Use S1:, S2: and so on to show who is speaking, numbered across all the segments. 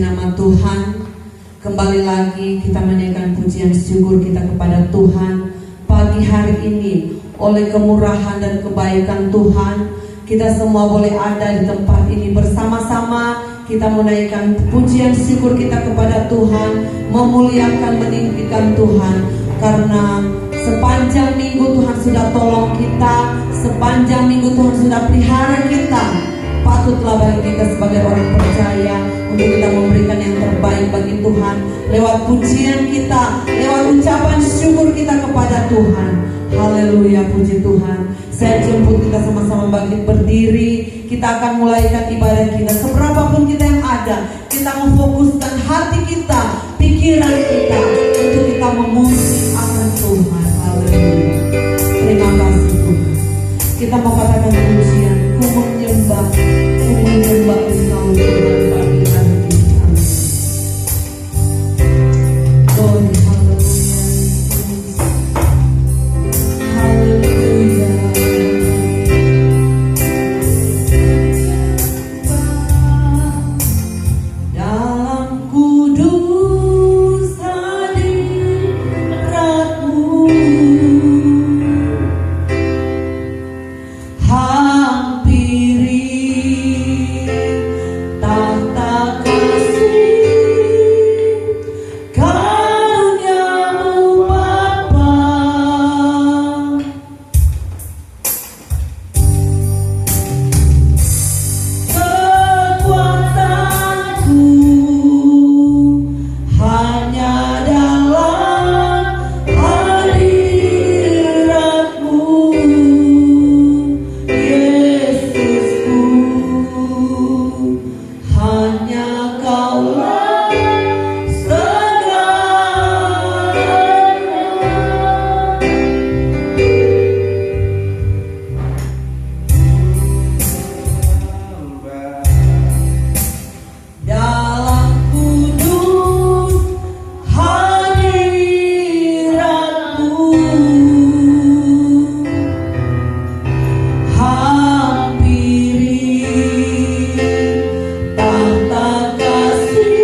S1: Terpuji nama Tuhan. Kembali lagi kita menaikkan pujian syukur kita kepada Tuhan. Pagi hari ini oleh kemurahan dan kebaikan Tuhan, kita semua boleh ada di tempat ini bersama-sama. Kita menaikkan pujian syukur kita kepada Tuhan, memuliakan, meninggikan Tuhan. Karena sepanjang minggu Tuhan sudah tolong kita, sepanjang minggu Tuhan sudah pelihara kita. Patutlah bagi kita sebagai orang percaya untuk kita memberikan yang terbaik bagi Tuhan lewat pujian kita, lewat ucapan syukur kita kepada Tuhan. Haleluya, puji Tuhan. Saya jemput kita sama-sama bangkit berdiri. Kita akan mulaikan ibadah kita. Seberapapun kita yang ada, kita memfokuskan hati kita, pikiran kita untuk kita memuji akan Tuhan. Haleluya. Terima kasih Tuhan. Kita mau katakan pujian, ku menyembah Engkau Tuhan pagi hari ini. Amin. Haleluya. Dalam kudus hadirat-Mu, hampiri tahta kasih.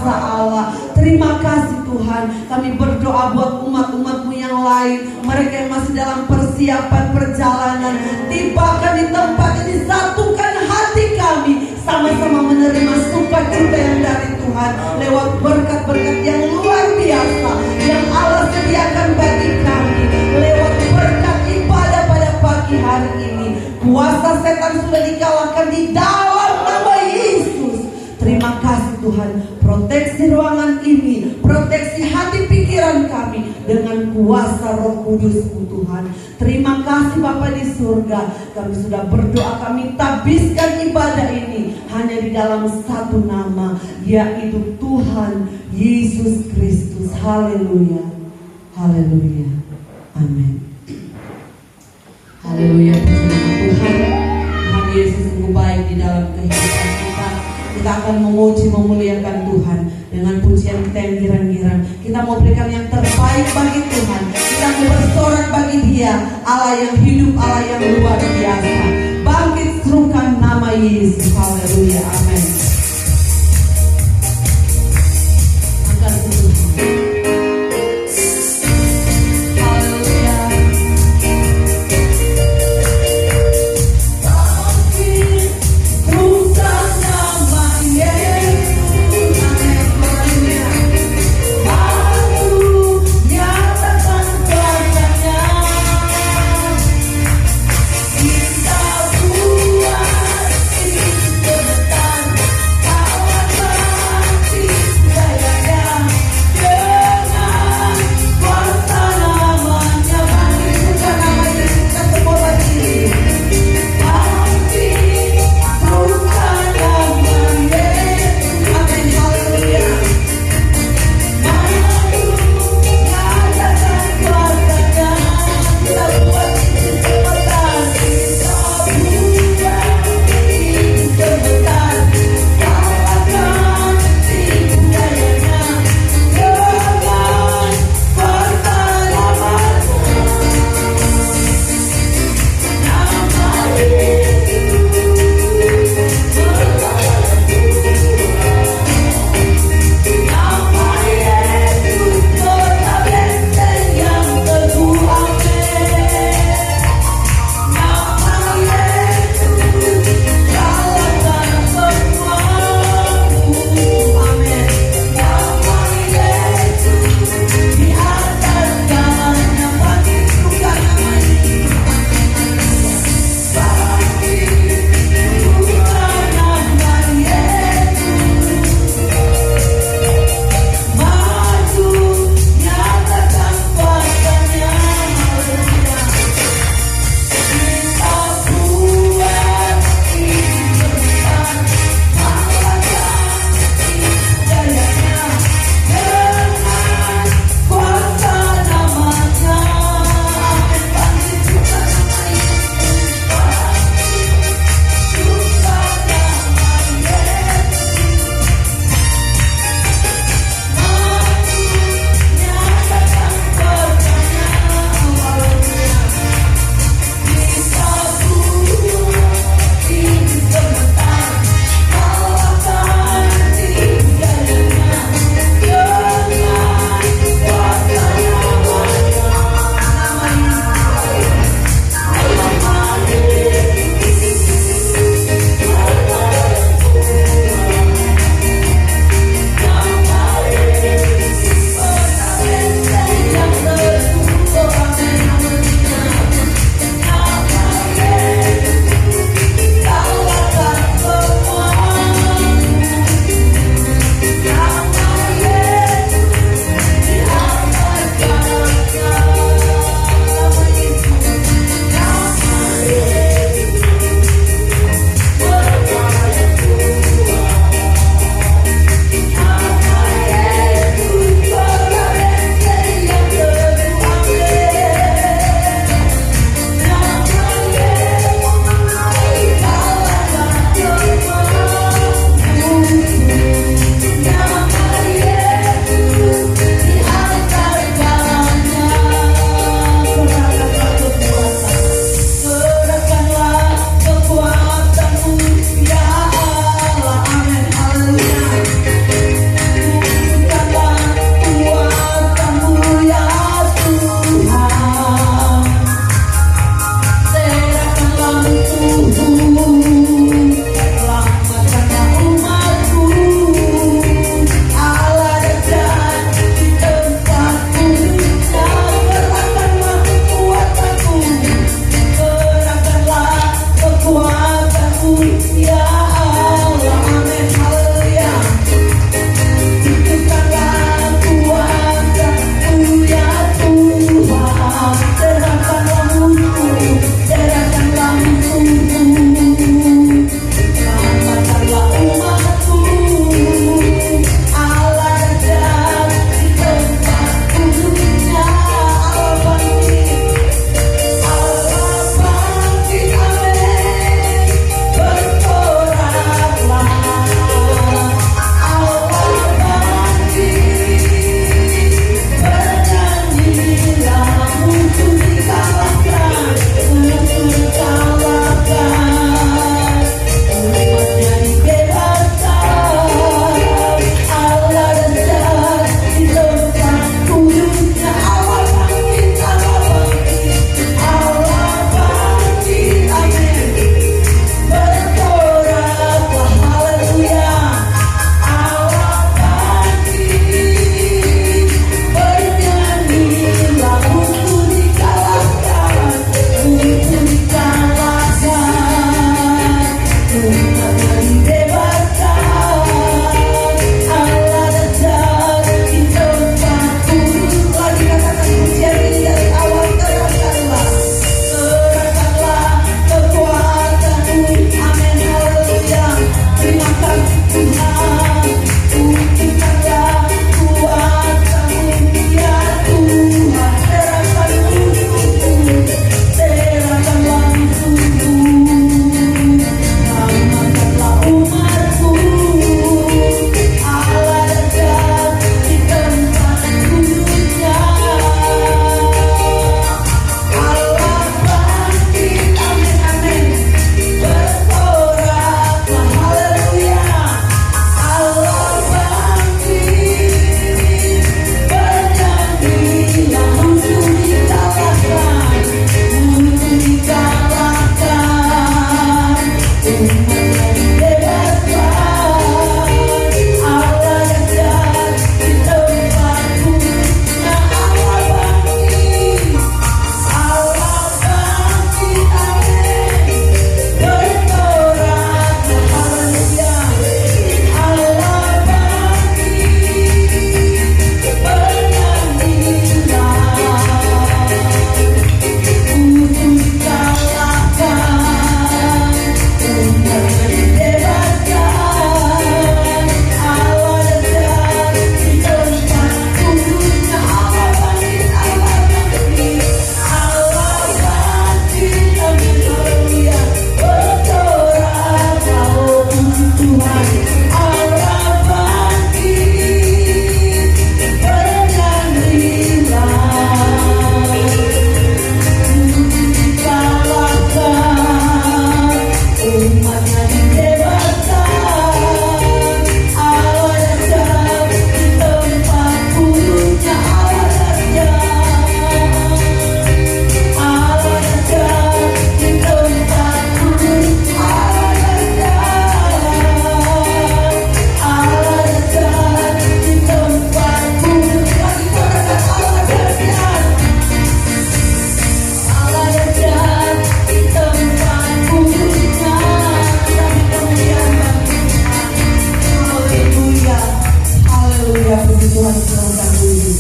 S1: kuasa Allah. Terima kasih Tuhan. Kami berdoa buat umat-umat-Mu yang lain, mereka yang masih dalam persiapan perjalanan. Tibakan di tempat ini, satukan hati kami, sama-sama menerima sukacita yang dari Tuhan lewat berkat-berkat yang luar biasa yang Allah sediakan bagi kami lewat berkat ibadah pada pagi hari ini. Kuasa setan sudah dikalahkan di dalam nama Yesus. Terima kasih Tuhan. Proteksi ruangan ini, proteksi hati pikiran kami dengan kuasa Roh Kudus-Mu Tuhan. Terima kasih Bapa di surga. Kami sudah berdoa, kami tabiskan ibadah ini hanya di dalam satu nama, yaitu Tuhan Yesus Kristus. Haleluya. Haleluya. Amin. Haleluya. Tuhan, Tuhan Yesus sungguh baik di dalam kehidupan kita. Kita akan memuji, memuliakan Tuhan dengan pujian kita yang girang-girang. Kita mau berikan yang terbaik bagi Tuhan. Kita mau bersorak bagi Dia, Allah yang hidup, Allah yang luar biasa. Bangkit serukan nama Yesus. Haleluya. Amin. Angkat Tuhan.
S2: Cinta buat ini sebentar.
S1: Tuhan silahkan puji.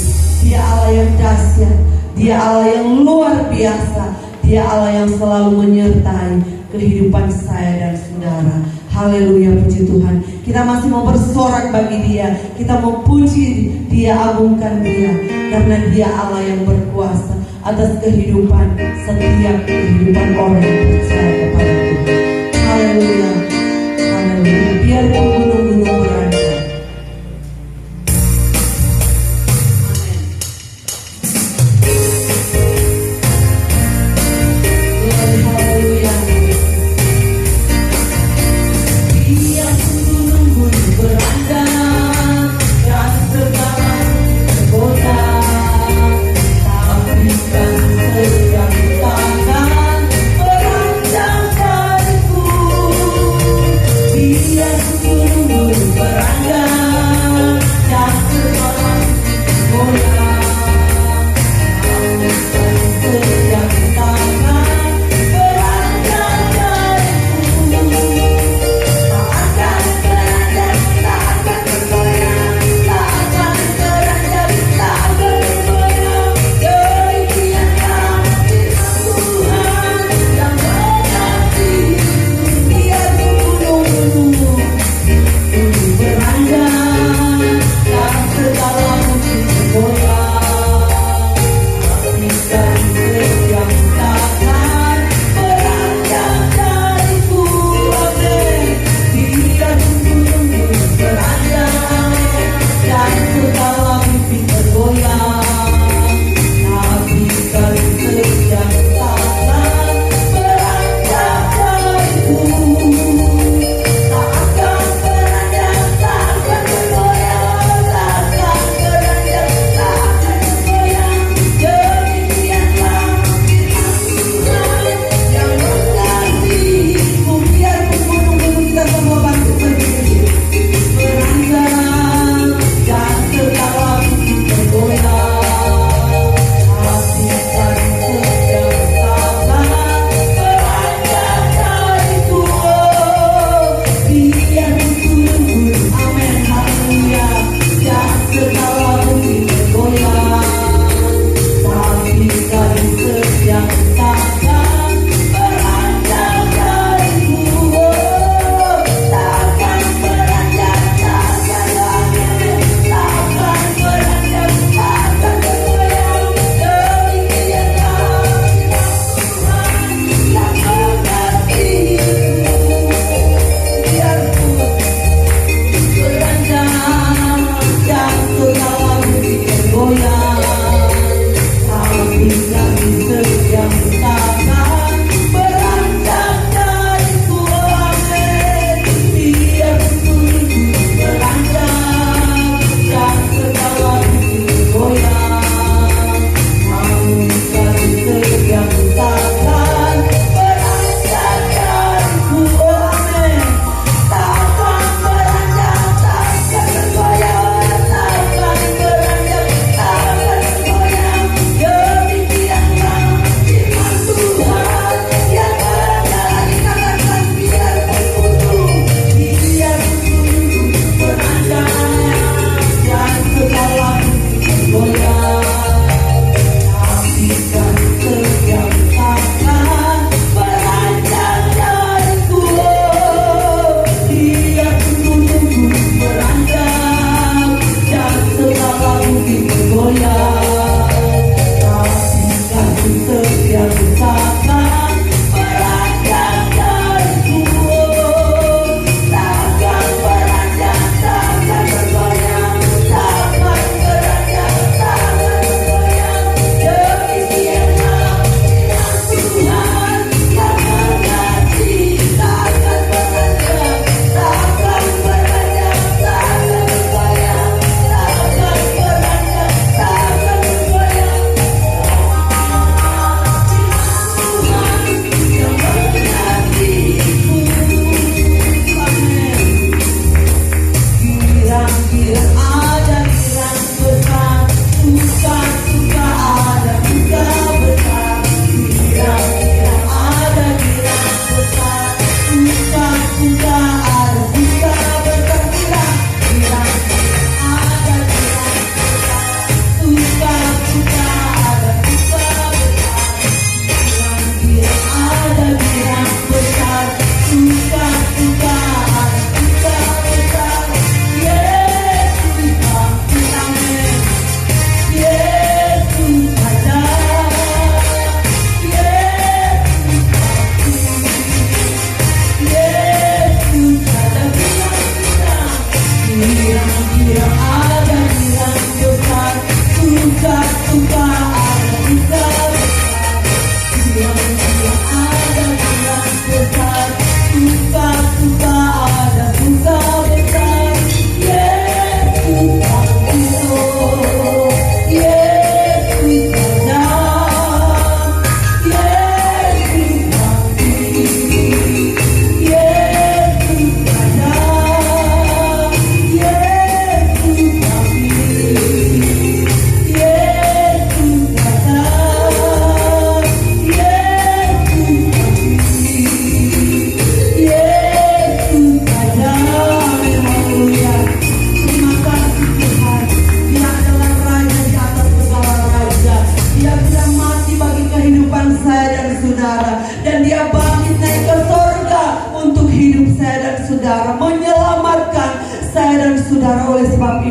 S1: Dia Allah yang dahsyat, Dia Allah yang luar biasa, Dia Allah yang selalu menyertai kehidupan saya dan saudara. Haleluya, puji Tuhan. Kita masih mau bersorak bagi Dia, kita mau puji Dia, agungkan Dia, karena Dia Allah yang berkuasa atas kehidupan, setiap kehidupan orang yang percaya kepada Tuhan. Haleluya, haleluya. Biarpun gunung-gunung berancam. Amin. Haleluya. Biarpun gunung-gunung berancam dan segala tergoda, tapi kan setiap tangan merancangkanku. Biar gunung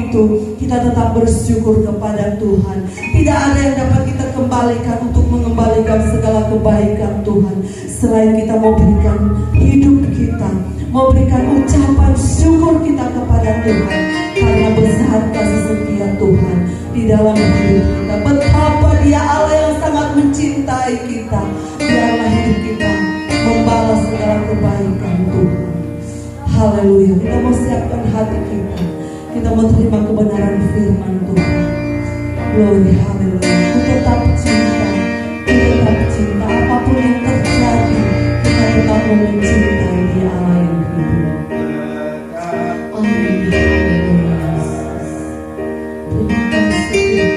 S1: itu kita tetap bersyukur kepada Tuhan. Tidak ada yang dapat kita kembalikan untuk mengembalikan segala kebaikan Tuhan selain kita mau berikan hidup kita, mau berikan ucapan syukur kita kepada Tuhan, karena besar kasih setia Tuhan di dalam hidup kita. Betapa Dia Allah yang sangat mencintai kita. Biarlah hidup kita membalas segala kebaikan Tuhan. Haleluya. Kita mau siapkan hati kita. Kita mau terima kebenaran firman Tuhan. Glory, haleluya. Ku tetap cinta, ku tetap cinta. Apapun yang terjadi, kita tetap mau mencintai Dia Allah yang hidup. Amin. Haleluya. Terima kasih. Ku tetap cinta.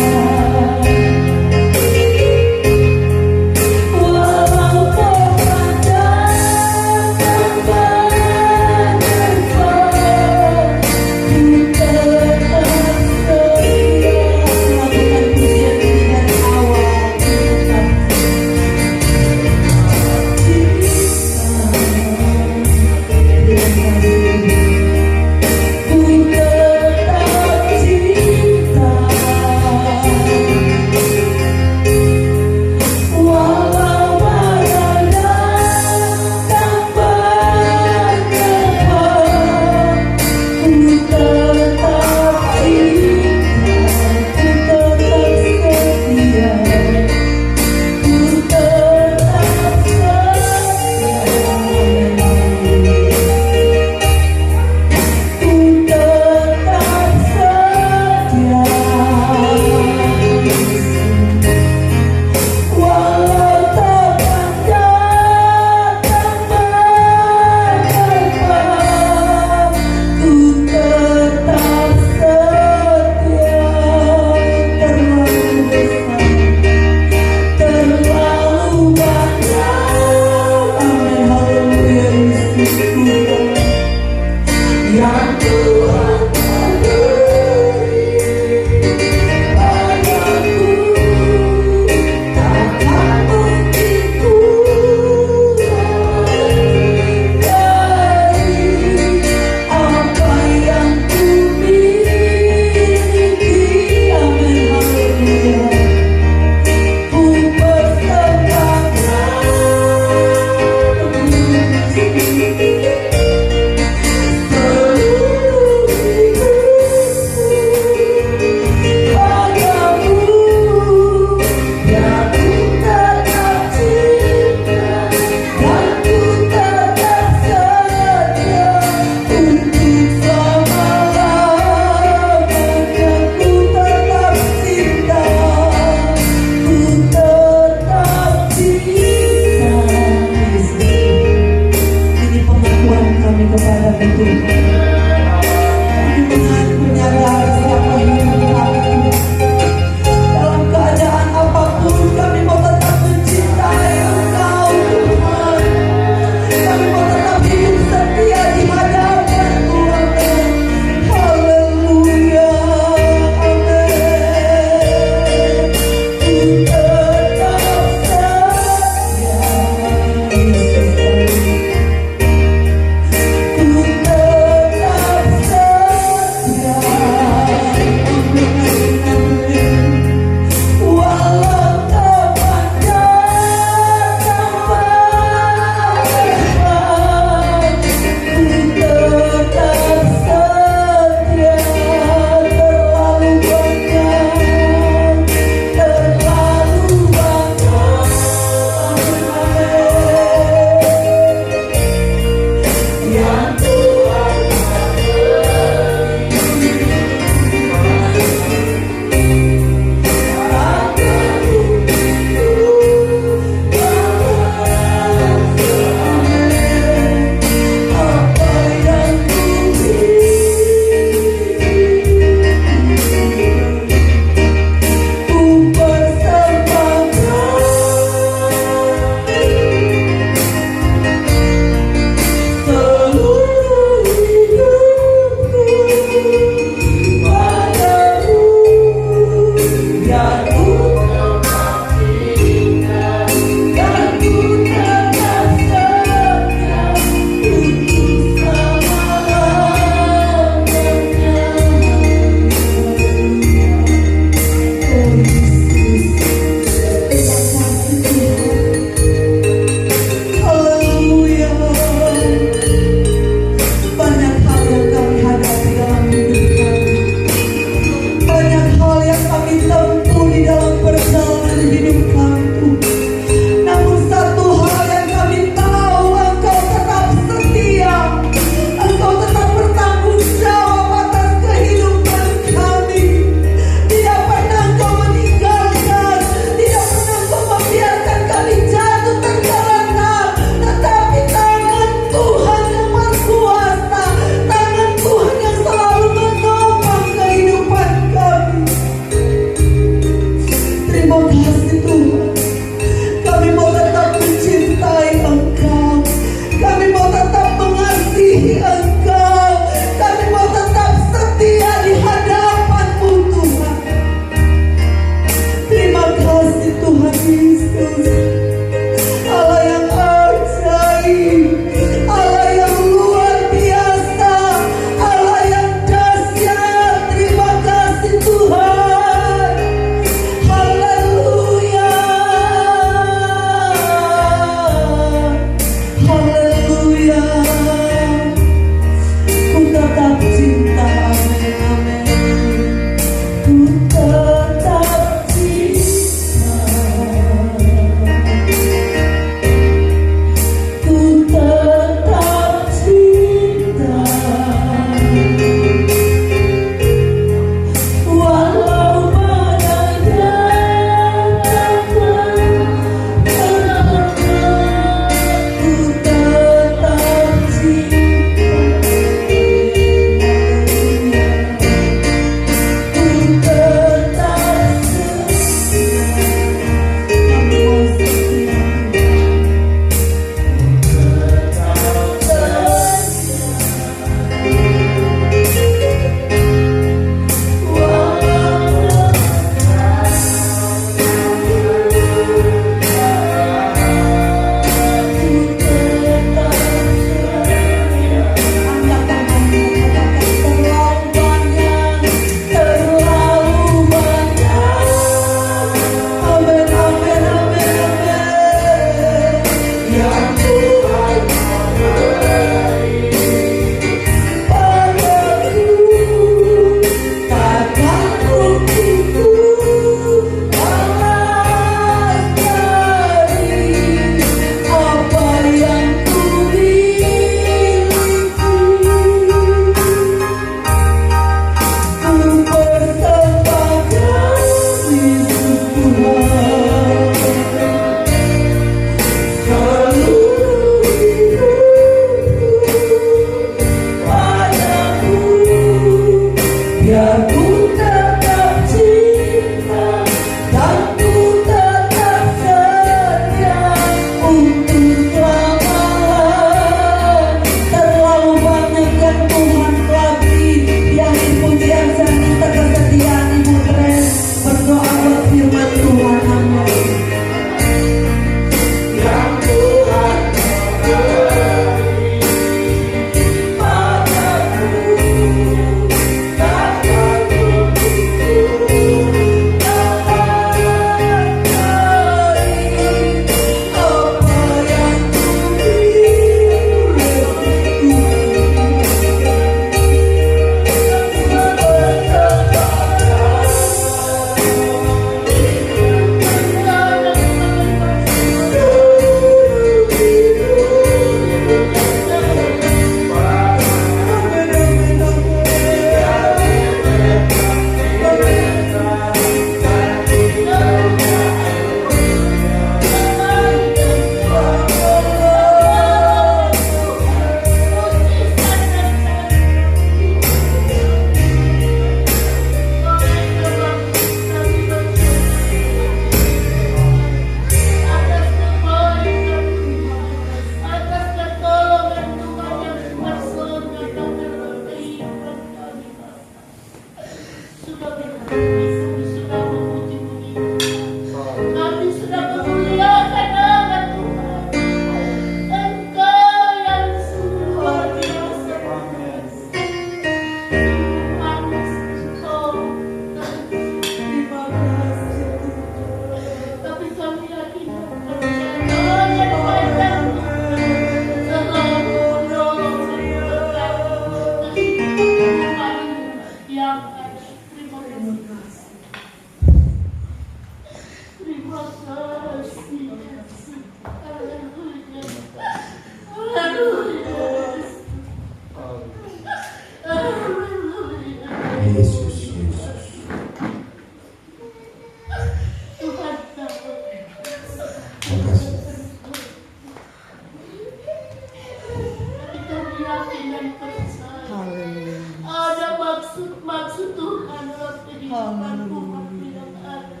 S2: yakin dan percaya ada maksud Tuhan dalam kehidupan umat yang ada.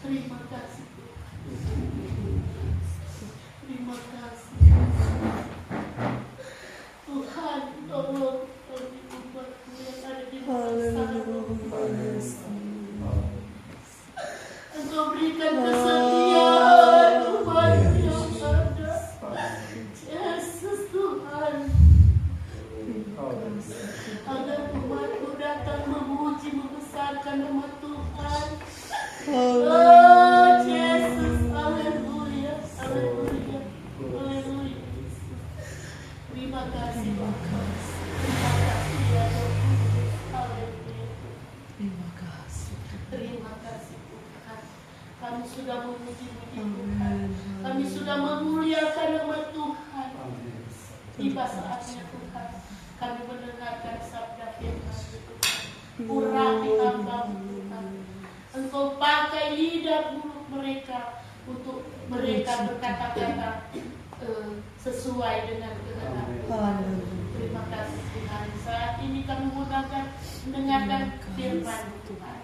S2: Terima kasih. Terima kasih. Tuhan, tolong kami umatmu yang ada di luar sana. Engkau berikan kesetiaan umat yang ada. Yesus Tuhan, agar umatmu datang memuji membesarkan nama Tuhan. Oh Yesus, haleluya, haleluya, haleluya. Terima kasih Bapa. Terima kasih ya Tuhan. Haleluya.
S1: Terima kasih.
S2: Terima kasih Tuhan. Kami sudah memuji-muji Tuhan. Kami sudah memuliakan nama Tuhan. Tiba saatnya Tuhan, kami mendengarkan sabda firman Tuhan. Urapi hamba-Mu Tuhan. Engkau pakai lidah mulut mereka untuk mereka berkata-kata sesuai dengan kehendak Tuhan. Terima kasih Tuhan. Saat ini kami mendengarkan firman Tuhan.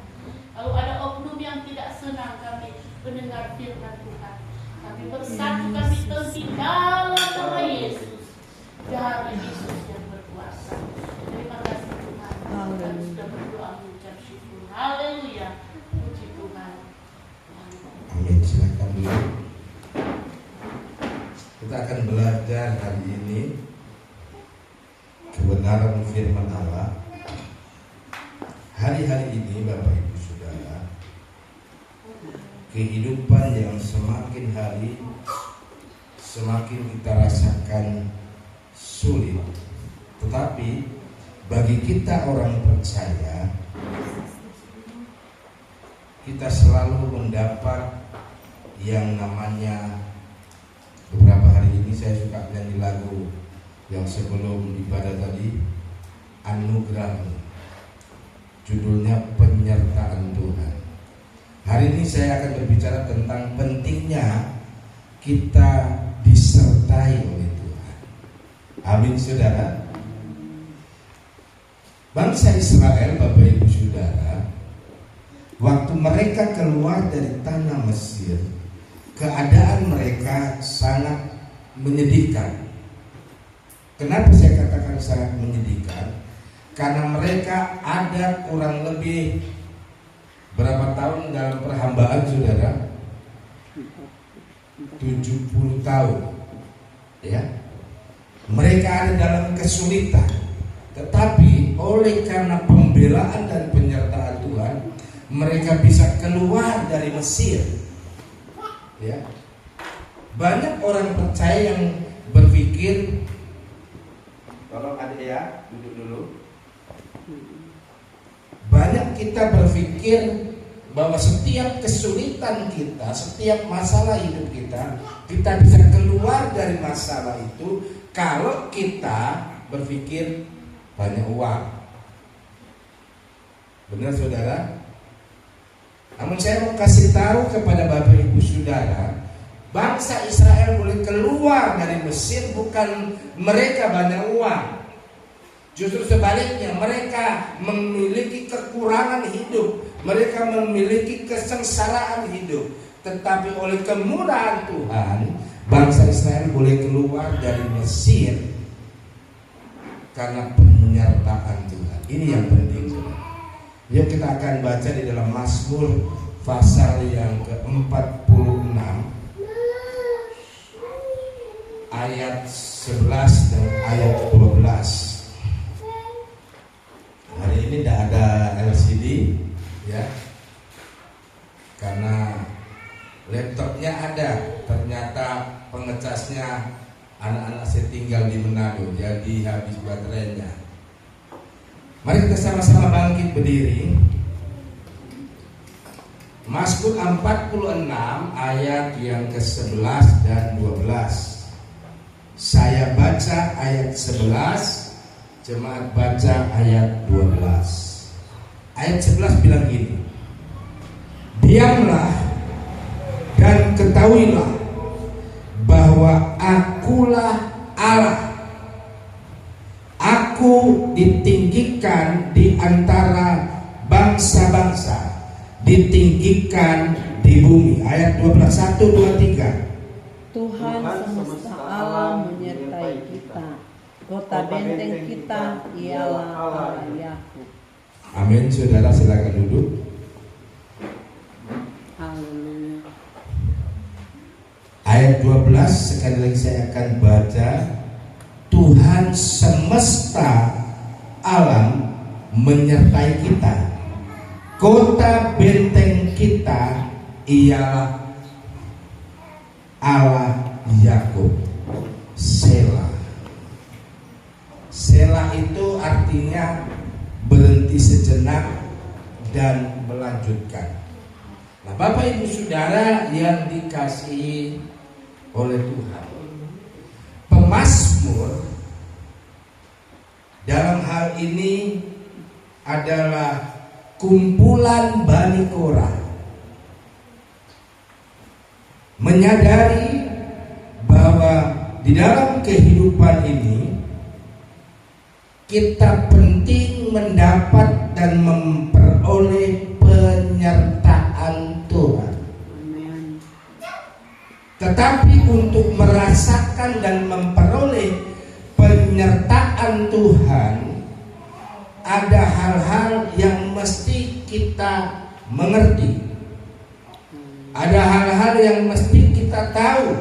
S2: Kalau ada oknum yang tidak senang kami mendengar firman Tuhan, kami bersatu, kami tengki dalam nama Yesus. Darah Yesus yang berkuasa. Terima kasih Tuhan. Kami sudah berdoa mengucap syukur. Haleluya. Puji Tuhan.
S3: Amin. Silakan dulu. Kita akan belajar hari ini kebenaran firman Allah. Hari-hari ini Bapak Ibu Saudara, kehidupan yang semakin hari semakin kita rasakan sulit. Tetapi bagi kita orang percaya, kita selalu mendapat yang namanya, beberapa hari ini saya suka nyanyi lagu yang sebelum ibadah tadi, anugerah, judulnya penyertaan Tuhan. Hari ini saya akan berbicara tentang pentingnya kita disertai oleh Tuhan. Amin saudara. Bangsa Israel, Bapak Ibu Saudara, waktu mereka keluar dari tanah Mesir, keadaan mereka sangat menyedihkan. Kenapa saya katakan sangat menyedihkan? Karena mereka ada kurang lebih berapa tahun dalam perhambaan saudara? 70 tahun. Ya. Mereka ada dalam kesulitan. Tetapi oleh karena pembelaan dan penyertaan Tuhan, mereka bisa keluar dari Mesir. Ya. Banyak orang percaya yang berpikir, tolong adik ya, duduk dulu. Banyak kita berpikir bahwa setiap kesulitan kita, setiap masalah hidup kita, kita bisa keluar dari masalah itu kalau kita berpikir banyak uang. Benar saudara? Namun saya mau kasih tahu kepada Bapak Ibu Saudara, bangsa Israel boleh keluar dari Mesir bukan mereka banyak uang. Justru sebaliknya, mereka memiliki kekurangan hidup, mereka memiliki kesengsaraan hidup. Tetapi oleh kemurahan Tuhan, bangsa Israel boleh keluar dari Mesir karena penyertaan Tuhan. Ini yang penting. Yuk kita akan baca di dalam Mazmur pasal yang ke-46 ayat 11 dan ayat 12. Hari ini tidak ada LCD ya, karena laptopnya ada, ternyata pengecasnya anak-anak saya tinggal di Manado, jadi habis baterainya. Mari kita sama-sama bangkit berdiri. Mazmur 46 ayat yang ke-11 dan 12. Saya baca ayat 11, jemaat baca ayat 12. Ayat 11 bilang gini, diamlah dan ketahuilah bahwa akulah Allah. Aku ditinggikan di antara bangsa-bangsa, ditinggikan di bumi. Ayat 12, 1, 2, 3.
S4: Tuhan semesta alam menyertai kita. Kota benteng kita ialah Allah Yakub.
S3: Amin. Saudara silakan duduk.
S4: Haleluya.
S3: Ayat 12 sekali lagi saya akan baca. Tuhan semesta alam menyertai kita. Kota benteng kita ialah Allah Yakub. Selah. Selah itu artinya berhenti sejenak dan melanjutkan. Nah, Bapak Ibu Saudara yang dikasihi oleh Tuhan, pemazmur dalam hal ini adalah kumpulan Bani Korah, menyadari bahwa di dalam kehidupan ini kita penting mendapat dan memperoleh penyertaan Tuhan.
S4: Amin.
S3: Tetapi untuk merasakan dan memperoleh penyertaan Tuhan, ada hal-hal yang mesti kita mengerti. Ada hal-hal yang mesti kita tahu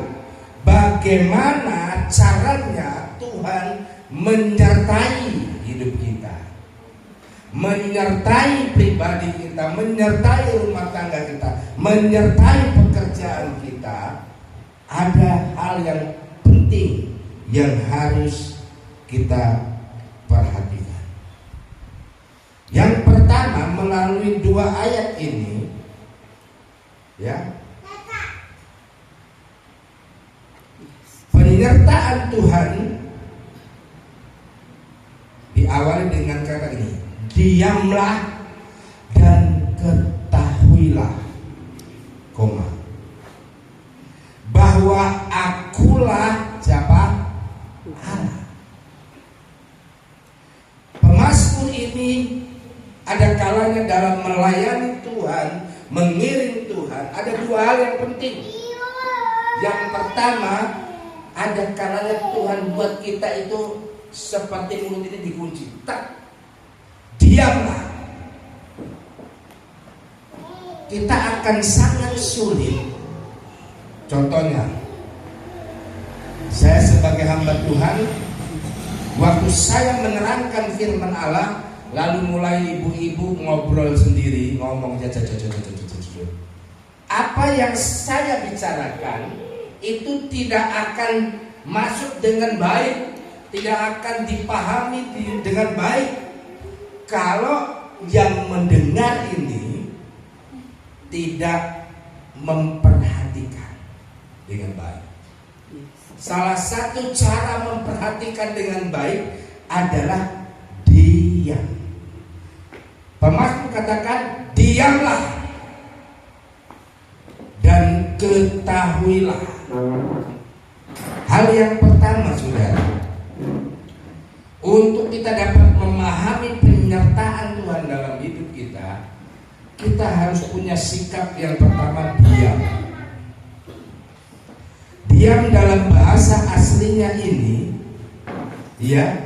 S3: bagaimana caranya Tuhan menyertai hidup kita, menyertai pribadi kita, menyertai rumah tangga kita, menyertai pekerjaan kita. Ada hal yang penting yang harus kita perhatikan. Yang pertama, melalui 2 ayat ini, ya, penyertaan Tuhan diawali dengan kata ini, diamlah dan ketahuilah, bahwa akulah siapa? Allah. Pemazmur ini ada kalanya dalam melayani Tuhan, mengiring Tuhan, ada 2 hal yang penting. Yang pertama, ada kalanya Tuhan buat kita itu seperti mulut ini dikunci. Tak, diamlah. Kita akan sangat sulit. Contohnya, saya sebagai hamba Tuhan, waktu saya menerangkan firman Allah, lalu mulai ibu-ibu ngobrol sendiri, ngomong apa yang saya bicarakan itu tidak akan masuk dengan baik, tidak akan dipahami dengan baik kalau yang mendengar ini tidak memperhatikan dengan baik. Salah satu cara memperhatikan dengan baik adalah diam. Pemazmur katakan, diamlah dan ketahuilah. Hal yang pertama, saudara, untuk kita dapat memahami penyertaan Tuhan dalam hidup kita, kita harus punya sikap yang pertama, diam. Diam dalam bahasa aslinya ini, ya,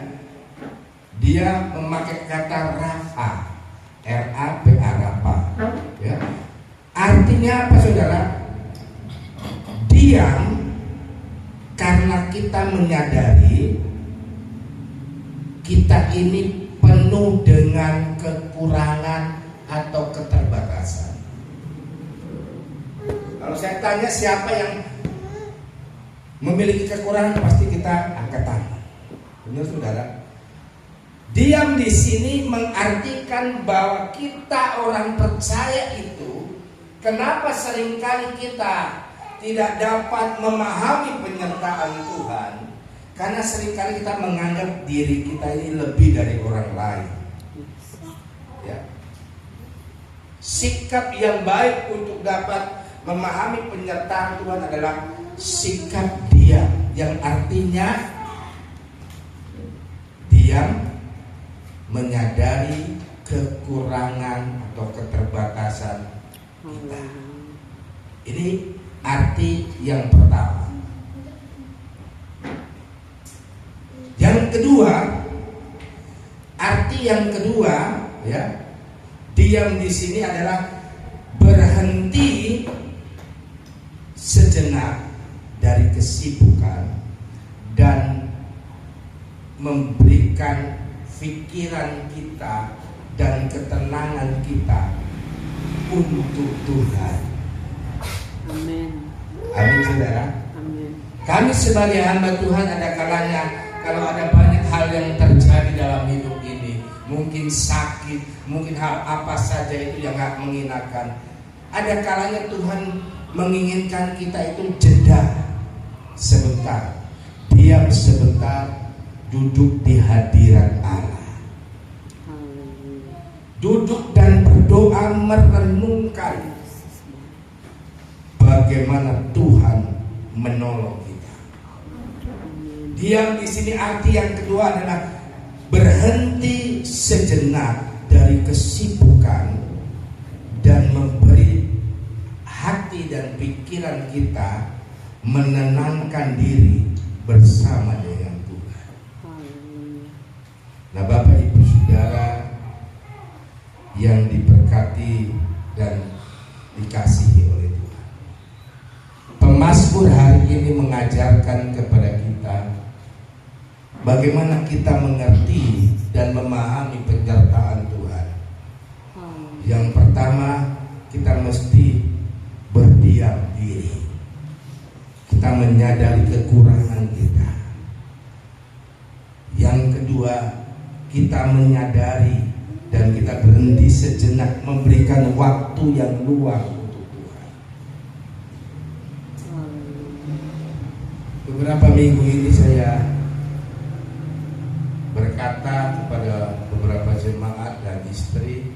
S3: dia memakai kata rafa, R-A-P-A, rafa, ya. Artinya apa, saudara? Diam karena kita menyadari kita ini penuh dengan kekurangan atau keterbatasan. Kalau saya tanya siapa yang memiliki kekurangan, pasti kita angkat tangan. Benar, saudara? Diam di sini mengartikan bahwa kita orang percaya itu, kenapa seringkali kita tidak dapat memahami penyertaan Tuhan? Karena seringkali kita menganggap diri kita ini lebih dari orang lain. Ya. Sikap yang baik untuk dapat memahami penyertaan Tuhan adalah sikap diam, yang artinya diam yang pertama. Yang kedua, arti yang kedua, ya, diam di sini adalah berhenti sejenak dari kesibukan dan memberikan pikiran kita dan ketenangan kita untuk Tuhan.
S4: Amin.
S3: Amin, saudara.
S4: Amin.
S3: Kami sebagai hamba Tuhan ada kalanya kalau ada banyak hal yang terjadi dalam hidup ini, mungkin sakit, mungkin hal apa saja itu yang gak mengenakan. Ada kalanya Tuhan menginginkan kita itu jeda sebentar, diam sebentar, duduk di hadirat Allah, duduk dan berdoa merenungkan bagaimana Tuhan menolong kita. Diam di sini arti yang kedua adalah berhenti sejenak dari kesibukan dan memberi hati dan pikiran kita menenangkan diri bersama dengan Tuhan. Nah, Bapak Ibu Saudara yang diberkati dan dikasihi oleh Tuhan, Pemazmur hari ini mengajarkan kepada kita bagaimana kita mengerti dan memahami penyertaan Tuhan. Yang pertama, kita mesti berdiam diri. Kita menyadari kekurangan kita. Yang kedua, kita menyadari dan kita berhenti sejenak memberikan waktu yang luang untuk Tuhan. Beberapa minggu ini saya berkata kepada beberapa jemaat dan istri,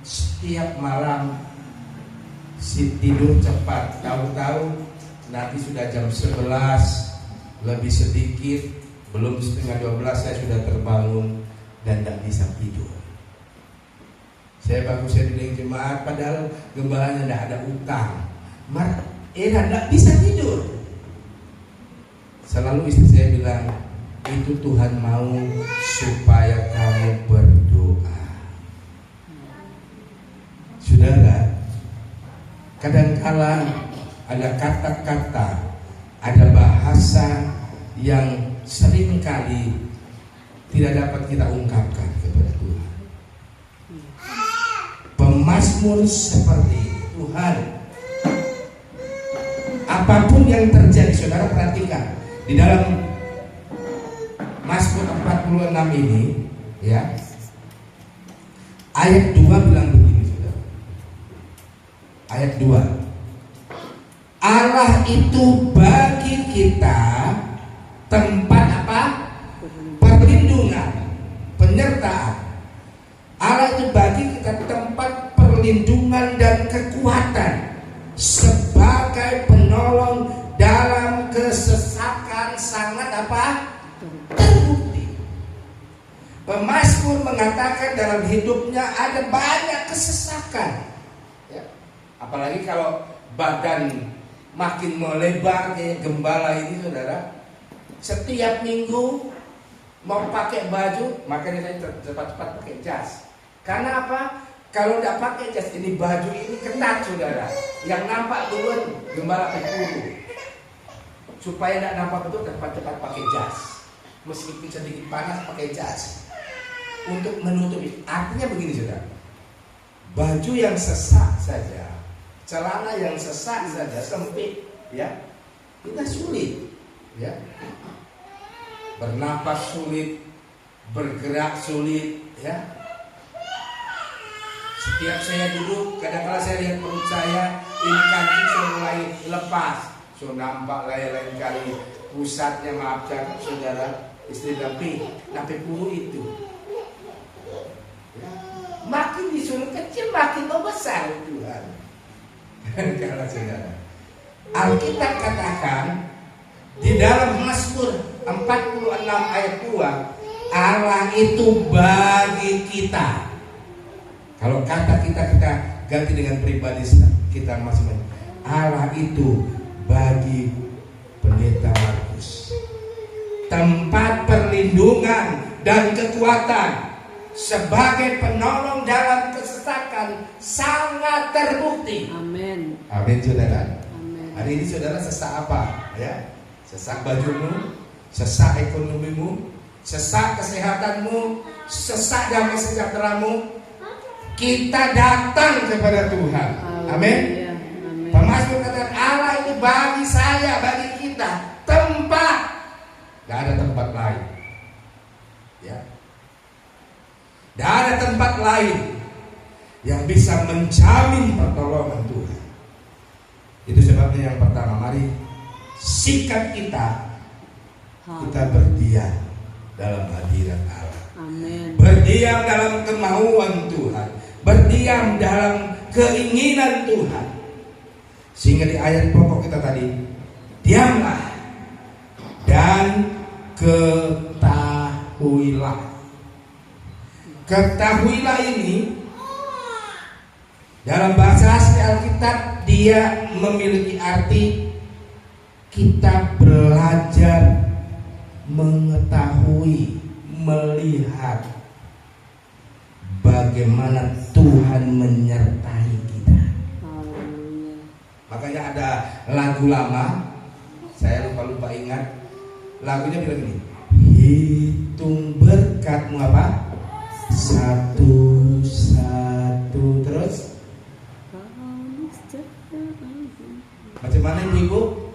S3: setiap malam tidur cepat, tahu-tahu nanti sudah jam 11 lebih sedikit, belum setengah 12 saya sudah terbangun dan tidak bisa tidur. Saya bilang jemaat, padahal gembalanya tidak ada utang, tidak bisa tidur. Selalu istri saya bilang, itu Tuhan mau supaya kamu berdoa. Saudara, kadangkala ada kata-kata, ada bahasa yang seringkali tidak dapat kita ungkapkan kepada Tuhan. Pemazmur seperti Tuhan, apapun yang terjadi, saudara perhatikan di dalam Mazmur 46 ini, ya, ayat 2 bilang begini, saudara. Ayat 2, Allah itu bagi kita tempat apa? Perlindungan, penyertaan. Allah itu bagi kita tempat perlindungan dan kekuatan sebagai penolong dalam kesesakan sangat apa? Terbukti. Pemazmur mengatakan dalam hidupnya ada banyak kesesakan, ya. Apalagi kalau badan makin melebar kayak gembala ini, saudara. Setiap minggu mau pakai baju, makanya saya cepat-cepat pakai jas. Karena apa? Kalau tidak pakai jas, ini baju ini ketat, saudara. Yang nampak duluan gembala pekulu. Supaya tidak nampak betul, cepat-cepat pakai jas. Meskipun sedikit panas, pakai jas untuk menutupi. Artinya begini, saudara, baju yang sesak saja, celana yang sesak saja, sempit, ya, kita sulit, ya, bernapas sulit, bergerak sulit, ya. Setiap saya duduk, kadang-kadang saya lihat perut saya, ini kaki saya mulai lepas, so nampak lain-lain kali pusatnya, maaf saudara, istri tapi puluh itu, ya. Makin disuruh kecil, makin membesar Tuhan. Kalau saudara, Alkitab katakan di dalam Mazmur 46 ayat 2, Allah itu bagi kita. Kalau kata kita ganti dengan pribadi kita masing-masing. Allah itu bagi pendeta Markus tempat perlindungan dan kekuatan sebagai penolong dalam kesesakan sangat terbukti.
S4: Amin.
S3: Amin, saudara.
S4: Amin.
S3: Hari ini saudara sesak apa? Ya, sesak bajumu, sesak ekonomimu, sesak kesehatanmu, sesak damai sejahteramu. Kita datang kepada Tuhan. Amin.
S4: Haleluya. Amin.
S3: Pemazmur katakan Allah itu bagi saya, bagi kita tempat. Gak ada tempat lain. Ya. Gak ada tempat lain yang bisa menjamin pertolongan Tuhan. Itu sebabnya yang pertama, mari sikap kita berdiam dalam hadirat Allah.
S4: Amin.
S3: Berdiam dalam kemauan Tuhan, berdiam dalam keinginan Tuhan. Sehingga di ayat pokok kita tadi, diamlah dan ketahuilah. Ketahuilah ini dalam bahasa asli Alkitab dia memiliki arti kita belajar mengetahui, melihat bagaimana Tuhan menyertai kita.
S4: Haleluya.
S3: Makanya ada lagu lama, saya lupa ingat. Lagunya bilang gini, hitung berkatmu apa? Satu-satu. Terus macam mana ibu?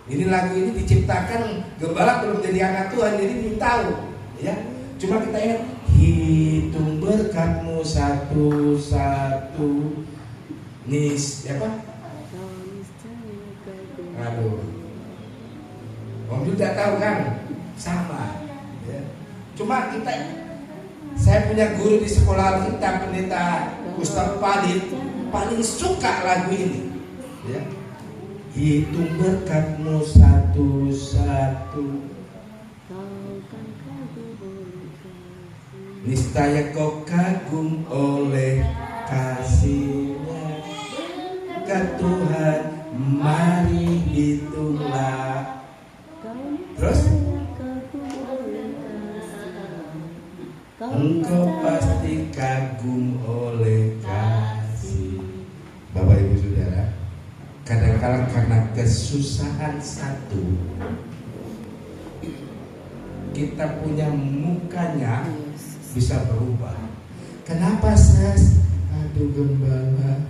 S3: Ini lagu ini diciptakan gembala belum jadi anak Tuhan, jadi belum tahu, ya. Cuma kita ingat, hitung berkatmu satu-satu. Nis, apa? Aduh, Om juga tahu kan? Sama, ya. Cuma kita, saya punya guru di sekolah Alkitab, pendeta Gustaf Padit, paling suka lagu ini, ya. Hitung berkatmu satu-satu, niscaya kau kagum oleh kasih-Nya. Ke Tuhan mari hitunglah. Terus engkau pasti kagum oleh kasih. Bapak Ibu Saudara, kadang-kadang karena kesusahan satu, kita punya mukanya bisa berubah. Kenapa Sas? Aduh gembala,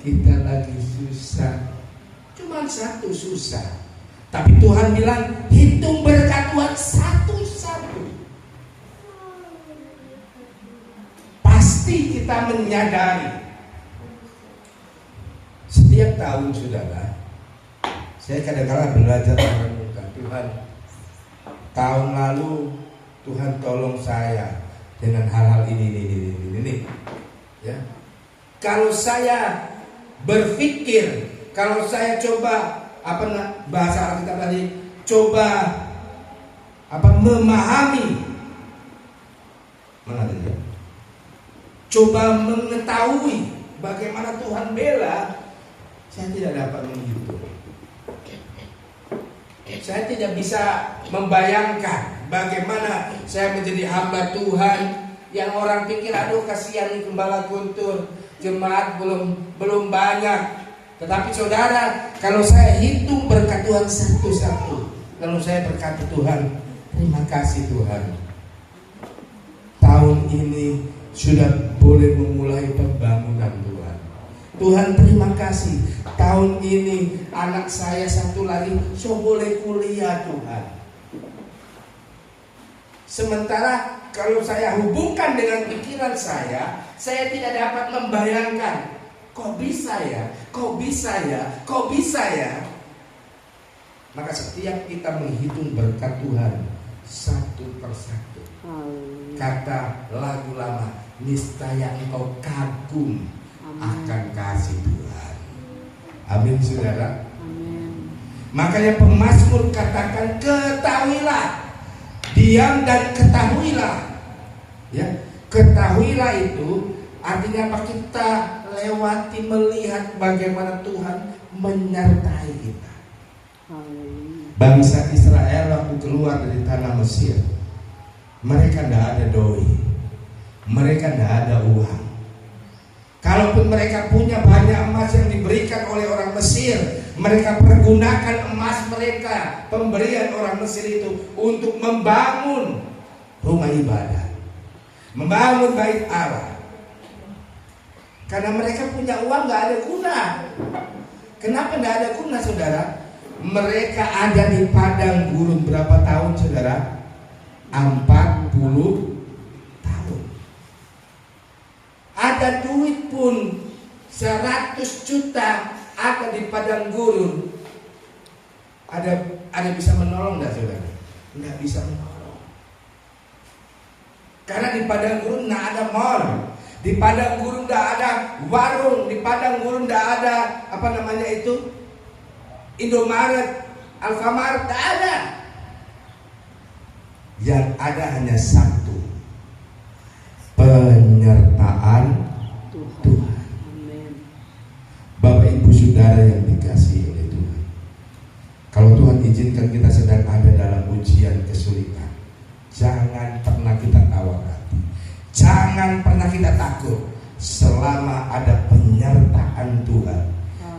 S3: kita lagi susah. Cuma satu susah, tapi Tuhan bilang hitung berkat Tuhan satu-satu. Pasti kita menyadari. Setiap tahun saudara, saya kadang-kadang belajar merenungkan, Tuhan, tahun lalu Tuhan tolong saya dengan hal-hal ini. Ya. Kalau saya berpikir, kalau saya coba bahasa Alkitab tadi, coba memahami, mana tadi? Coba mengetahui bagaimana Tuhan bela, saya tidak dapat menghitung. Saya tidak bisa membayangkan bagaimana saya menjadi hamba Tuhan yang orang pikir aduh kasihan nih gembala Guntur, jemaat belum banyak. Tetapi saudara, kalau saya hitung berkat Tuhan satu-satu, kalau saya berkata Tuhan, terima kasih Tuhan, tahun ini sudah boleh memulai pembangunan Tuhan. Tuhan terima kasih, tahun ini anak saya satu lagi boleh kuliah Tuhan. Sementara kalau saya hubungkan dengan pikiran saya tidak dapat membayangkan, kok bisa ya. Maka setiap kita menghitung berkat Tuhan satu persatu. Kata lagu lama, niscaya engkau kagum akan kasih Tuhan. Amin saudara.
S4: Amin.
S3: Makanya pemazmur katakan ketahuilah, diam dan ketahuilah. Ya, ketahuilah itu artinya apa? Kita lewati melihat bagaimana Tuhan menyertai kita.
S4: Haleluya.
S3: Bangsa Israel waktu keluar dari tanah Mesir, mereka tidak ada doi, mereka tidak ada uang. Kalaupun mereka punya banyak emas yang diberikan oleh orang Mesir, mereka pergunakan emas mereka, pemberian orang Mesir itu, untuk membangun rumah ibadah, membangun bait Allah. Karena mereka punya uang, gak ada guna. Kenapa gak ada guna, saudara? Mereka ada di padang gurun berapa tahun, saudara? 40 tahun. Ada duit pun 100 juta ada di padang gurun. Ada bisa menolong enggak, saudara? Enggak bisa menolong. Karena di padang gurun enggak ada mall. Di padang gurun enggak ada warung, di padang gurun enggak ada Indomaret, Alfamart, enggak ada. Yang ada hanya satu, penyertaan Tuhan.
S4: Amin.
S3: Bapak Ibu Saudara yang dikasihi oleh Tuhan, kalau Tuhan izinkan kita sedang ada dalam ujian kesulitan, jangan pernah kita tawar hati, jangan pernah kita takut. Selama ada penyertaan Tuhan,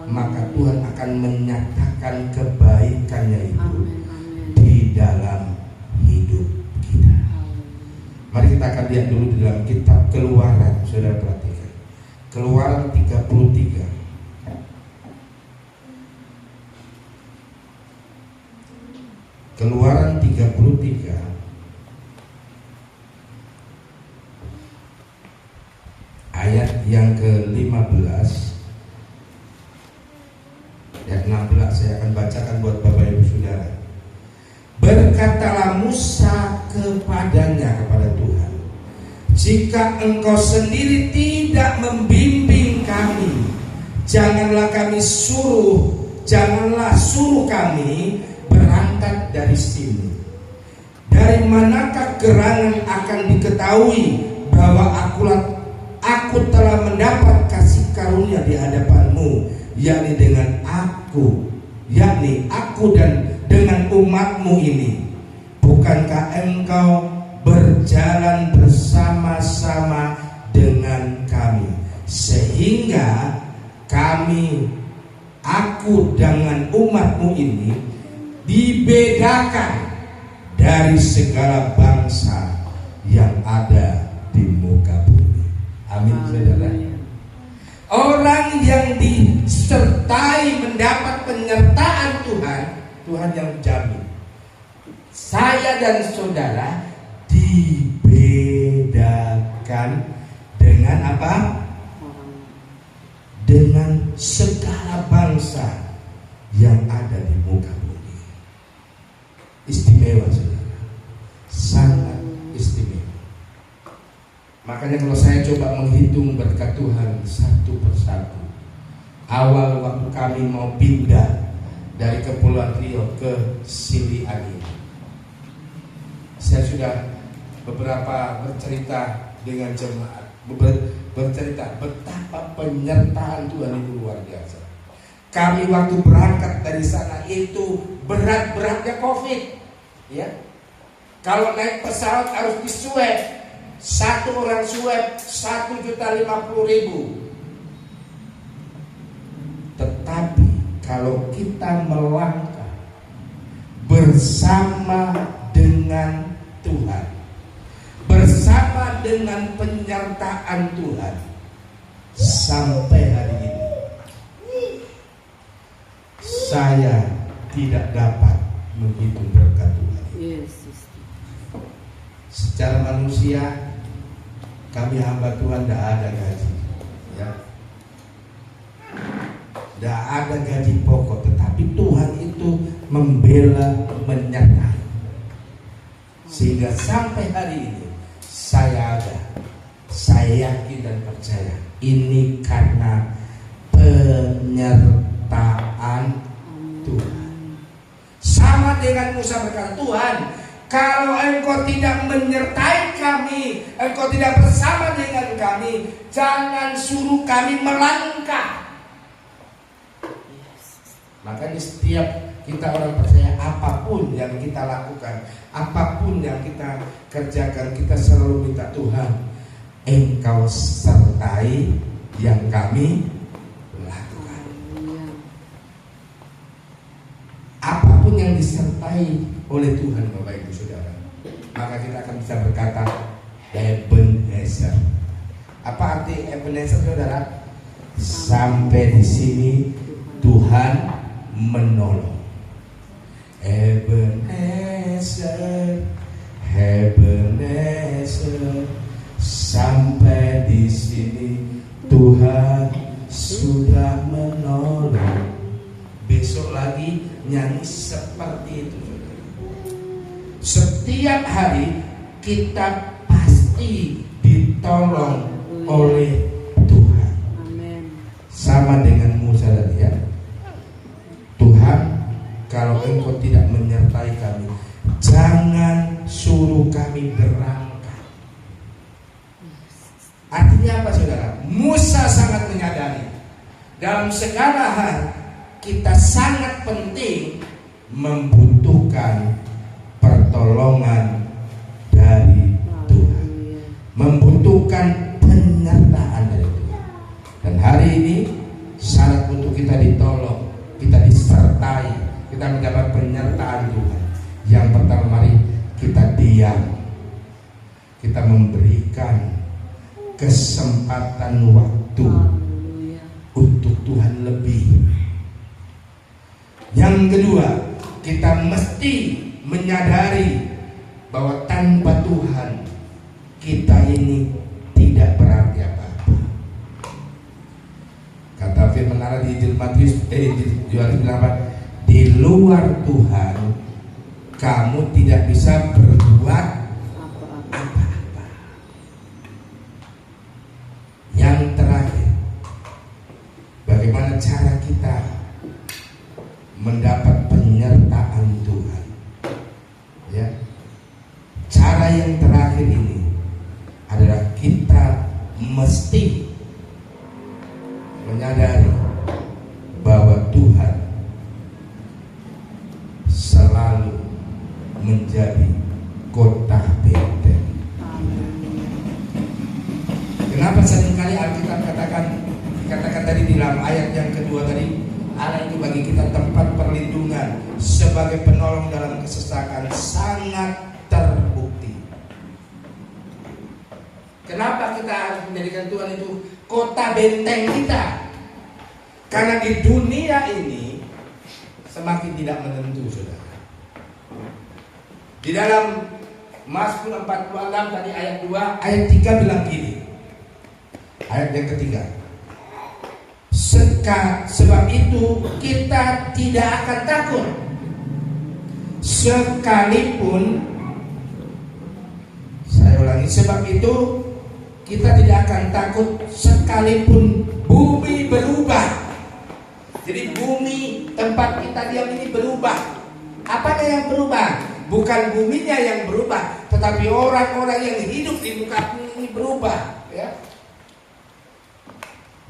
S3: maka Tuhan akan menyatakan kebaikannya itu di dalam hidup kita. Mari kita akan lihat dulu di dalam kitab Keluaran. Saudara perhatikan Keluaran 33. Keluaran 33 ayat yang ke-15 dan 16. Saya akan bacakan buat Bapak Ibu Saudara. Berkatalah Musa kepadanya, kepada Tuhan, jika engkau sendiri tidak membimbing kami, janganlah suruh kami berangkat dari sini. Dari manakah gerangan akan diketahui bahwa aku telah mendapat kasih karunia di hadapanmu, yakni aku dan dengan umatmu ini. Bukankah engkau berjalan bersama-sama dengan kami, sehingga aku dengan umatmu ini dibedakan dari segala bangsa yang ada di muka bumi. Amin, saudara. Orang yang disertai mendapat penyertaan Tuhan, Tuhan yang jamin. Saya dan saudara dibedakan dengan apa? Dengan segala bangsa yang ada di muka bumi. Istimewa, saudara. Sangat istimewa. Makanya kalau saya coba menghitung berkat Tuhan satu persatu, awal waktu kami mau pindah dari Kepulauan Riau ke Siliani, saya sudah beberapa bercerita dengan jemaat, bercerita betapa penyertaan Tuhan itu luar biasa. Kami waktu berangkat dari sana itu berat-beratnya COVID, ya. Kalau naik pesawat harus diswab. Satu orang swab 1.050.000. Tetapi kalau kita melangkah bersama dengan Tuhan, bersama dengan penyertaan Tuhan, sampai hari ini saya tidak dapat menghitung berkat Tuhan.
S4: Yesus.
S3: Secara manusia, kami hamba Tuhan tidak ada gaji, ya, tidak ada gaji pokok, tetapi Tuhan itu membela, menyertai, sehingga sampai hari ini saya ada. Saya yakin dan percaya ini karena penyertaan Tuhan. Sama dengan Musa berkata, Tuhan, kalau engkau tidak menyertai kami, engkau tidak bersama dengan kami, jangan suruh kami melangkah. Makanya setiap kita orang percaya, apapun yang kita lakukan, apapun yang kita kerjakan, kita selalu minta Tuhan, Engkau sertai yang kami lakukan. Apapun yang disertai oleh Tuhan, Bapak Ibu Saudara, maka kita akan bisa berkata Ebenezer. Apa arti Ebenezer, Saudara? Sampai di sini Tuhan menolong. Ebenezer, Ebenezer, sampai di sini Tuhan sudah menolong. Besok lagi nyanyi seperti itu. Setiap hari kita pasti ditolong oleh Tuhan.
S4: Amin.
S3: Sama dengan Musa tadi ya. Tuhan, kalau Engkau tidak menyertai kami, jangan suruh kami berangkat. Artinya apa, saudara? Musa sangat menyadari dalam segala hal kita sangat penting membutuhkan pertolongan dari Tuhan, membutuhkan penyertaan dari Tuhan. Dan hari ini syarat untuk kita ditolong, kita disertai, kita mendapat penyertaan Tuhan. Yang pertama, mari kita diam, kita memberikan kesempatan waktu untuk Tuhan lebih. Yang kedua, kita mesti menyadari bahwa tanpa Tuhan kita ini tidak berarti apa-apa. Kata firman Allah di Injil Matius Yohanes bilang apa? Di luar Tuhan kamu tidak bisa berbuat apa-apa. Yang terakhir, bagaimana cara kita mendapat penyertaan Tuhan? Ya, cara yang terakhir ini adalah kita mesti menyadari bahwa Tuhan selalu menjadi kota benteng. Kenapa seringkali Alkitab katakan tadi di dalam ayat yang kedua tadi, Allah itu bagi kita tempat perlindungan sebagai penolong dalam kesesakan, sangat terbukti. Kenapa kita harus menjadikan Tuhan itu kota benteng kita? Karena di dunia ini semakin tidak menentu, saudara. Di dalam Mazmur 46 tadi ayat 2, ayat 3 bilang gini. Ayat yang ketiga. Sebab itu kita tidak akan takut sekalipun, saya ulangi, sebab itu kita tidak akan takut sekalipun bumi berubah. Jadi bumi tempat kita diam ini berubah. Apanya yang berubah? Bukan buminya yang berubah, tetapi orang-orang yang hidup di muka bumi ini berubah, ya.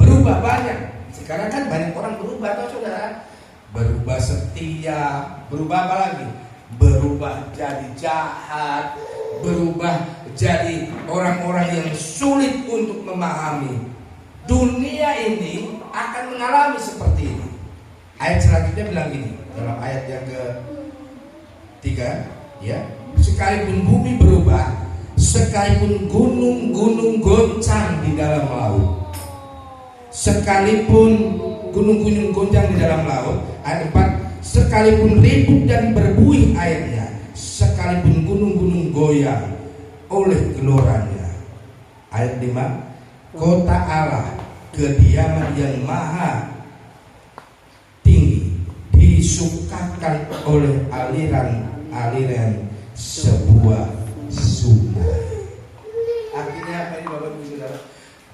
S3: Berubah banyak. Sekarang kan banyak orang berubah, toh saudara. Berubah setia, berubah apa lagi? Berubah jadi jahat, berubah jadi orang-orang yang sulit untuk memahami. Dunia ini akan mengalami seperti ini. Ayat selanjutnya bilang gini, dalam ayat yang ke-3, ya. Sekalipun bumi berubah, sekalipun gunung-gunung goncang di dalam laut, sekalipun gunung-gunung goncang di dalam laut. Ayat 4, sekalipun ribut dan berbuih airnya, sekalipun gunung-gunung goyang oleh geloranya. Ayat 5, kota Allah, kediaman yang maha tinggi, disukakan oleh aliran-aliran sebuah sungai. Artinya apa ini, Bapak Ibu Saudara?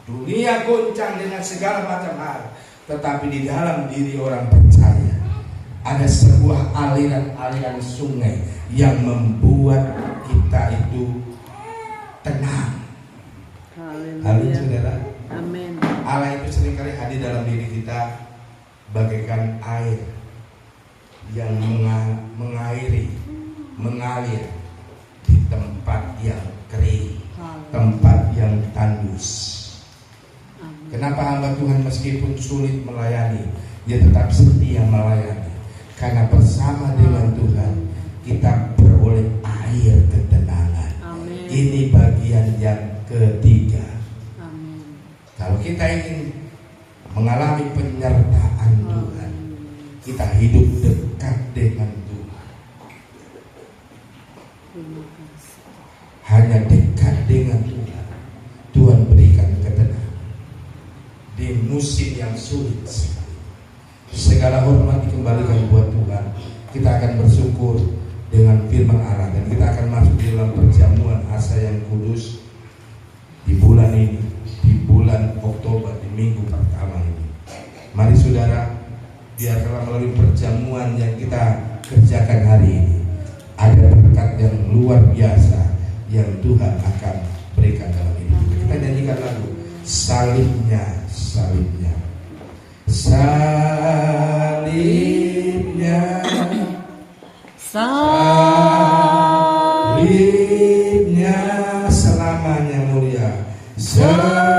S3: Dunia goncang dengan segala macam hal, tetapi di dalam diri orang percaya ada sebuah aliran-aliran sungai yang membuat kita itu tenang. Haleluya, saudara.
S4: Amin.
S3: Allah itu seringkali hadir dalam diri kita bagaikan air yang mengalir di tempat yang kering, tempat yang tandus. Kenapa hamba Tuhan meskipun sulit melayani, dia tetap setia melayani? Karena bersama dengan Tuhan kita beroleh air ketenangan.
S4: Amin.
S3: Ini bagian yang ketiga.
S4: Amin.
S3: Kalau kita ingin mengalami penyertaan Tuhan, kita hidup dekat dengan Tuhan.
S4: Terima kasih.
S3: Hanya dekat dengan Tuhan, Tuhan berikan ketenangan di musim yang sulit sekali. Segala hormat dikembalikan buat Tuhan. Kita akan bersyukur dengan firman Allah, dan kita akan masuk di dalam perjamuan asa yang kudus di bulan ini, di bulan Oktober, di minggu pertama ini. Mari saudara, biarlah melalui perjamuan yang kita kerjakan hari ini ada berkat yang luar biasa yang Tuhan akan berikan dalam hidup kita. Kita nyanyikan lagu salibnya, salibnya, salibnya, salibnya, selamanya mulia, selama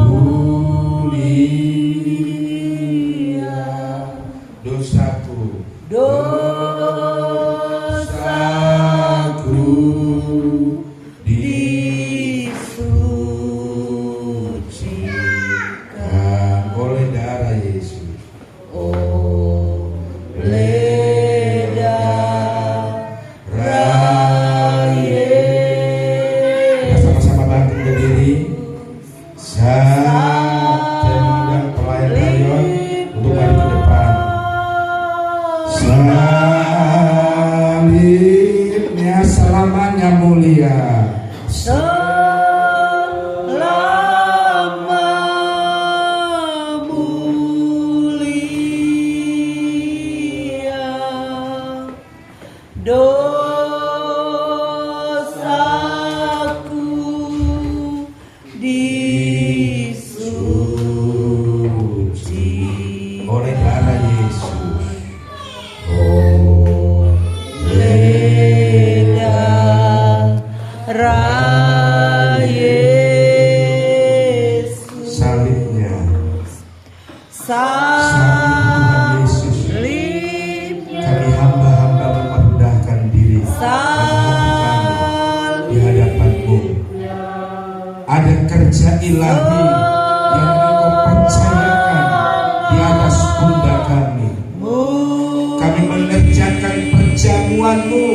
S3: mulia, dosaku, dosaku disucikan oleh darah Yesus. Oleh darah Yesus. Kita sama-sama bangkit berdiri. Saya mengundang pelayan Lion untuk mari ke depan. Salibnya selamanya mulia.
S4: Selama mulia dosaku disucikan
S3: Oleh darah Yesus.
S4: oleh darah Yesus.
S3: Salibnya,
S4: Salibnya
S3: kami hamba-hamba merendahkan diri di hadapan-Mu. Ada kerja ilahi yang Engkau percayakan di atas pundak kami. Kami mengerjakan perjamuan-Mu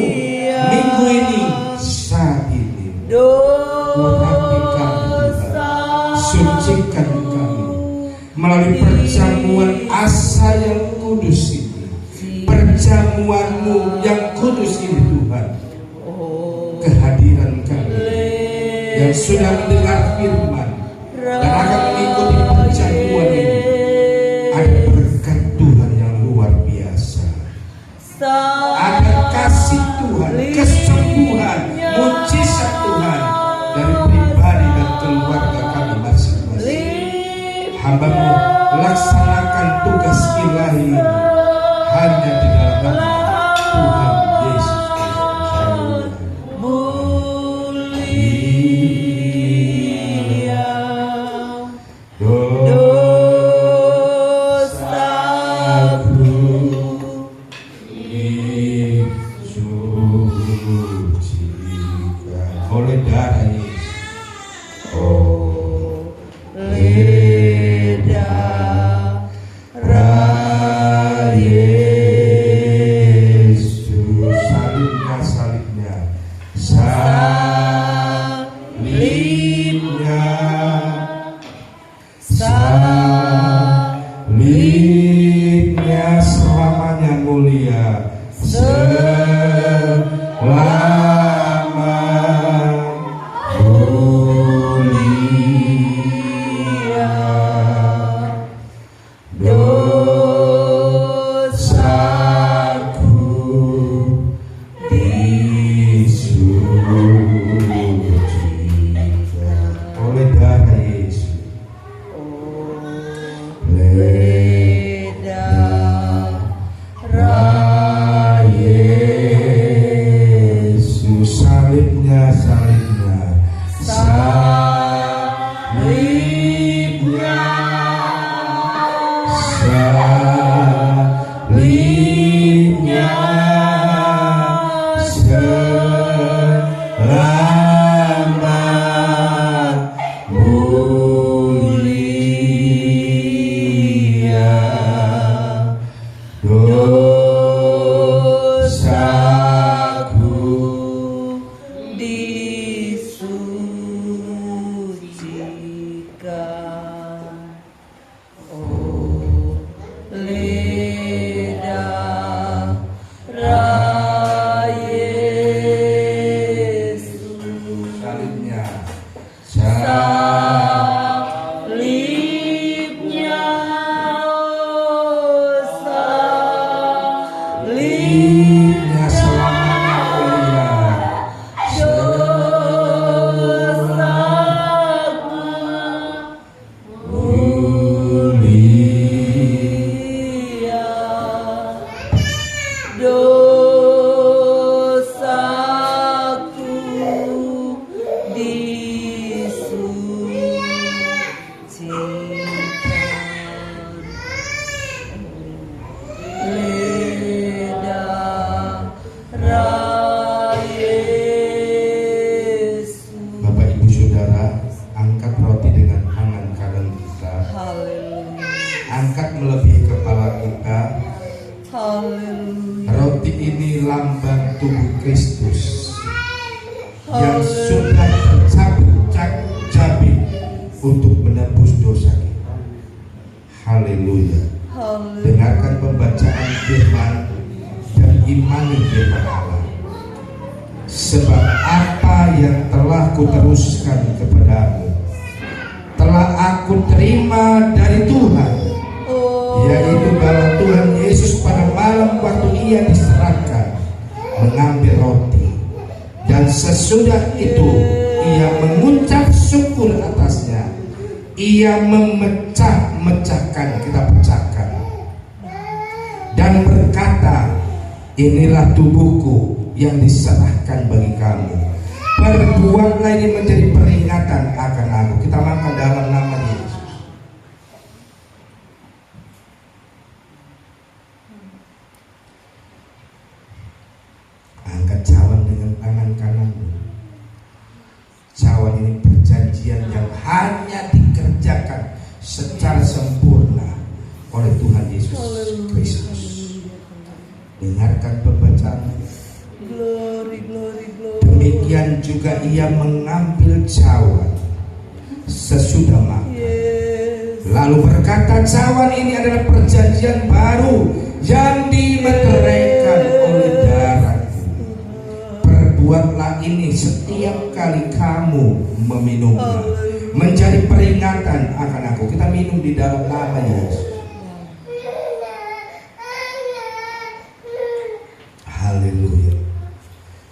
S3: minggu ini, saat ini. Urapi kami Tuhan, sucikan kami melalui perjamuan asa yang kudus ini, perjamuan-Mu yang kudus ini Tuhan. Kehadiran kami yang sudah mendengar firman dan akan mengikuti perjamuan ini, ada berkat Tuhan yang luar biasa, ada kasih Tuhan, kesembuhan, mujizat Tuhan dari pribadi dan keluarga kami masing-masing. Hamba-Mu laksanakan tugas ilahi ini hanya di dalam nama Tuhan Yesus Kristus.
S4: mulia
S3: Dosaku disucikan oleh darah Yesus.
S4: oleh darah
S3: Yesus. Salibnya, salibnya, salibnya, salibnya selamanya mulia, selama mulia. Kristus yang sudah tercabik untuk menebus dosa kita. Haleluya. Dengarkan pembacaan firman dan imani firman Allah. Sebab apa yang telah kuteruskan kepadamu telah aku terima dari Tuhan, yaitu bahwa Tuhan Yesus pada malam waktu ia diserahkan mengambil roti, dan sesudah itu ia mengucap syukur atasnya, ia memecah-mecahkan, kita pecahkan, dan berkata, inilah tubuhku yang diserahkan bagi kamu, perbuatlah ini menjadi peringatan akan aku. Kita makan dalam nama Yesus. Angkat cawan dengan tangan kananmu. Cawan ini perjanjian yang hanya dikerjakan secara sempurna oleh Tuhan Yesus Kristus. Dengarkan pembacaan. Demikian juga ia mengambil cawan sesudah makan, lalu berkata, cawan ini adalah perjanjian baru yang dimeteraikan oleh darahku. Perbuatlah ini setiap kali kamu meminumnya menjadi peringatan akan aku. Kita minum di dalam nama Yesus. Haleluya.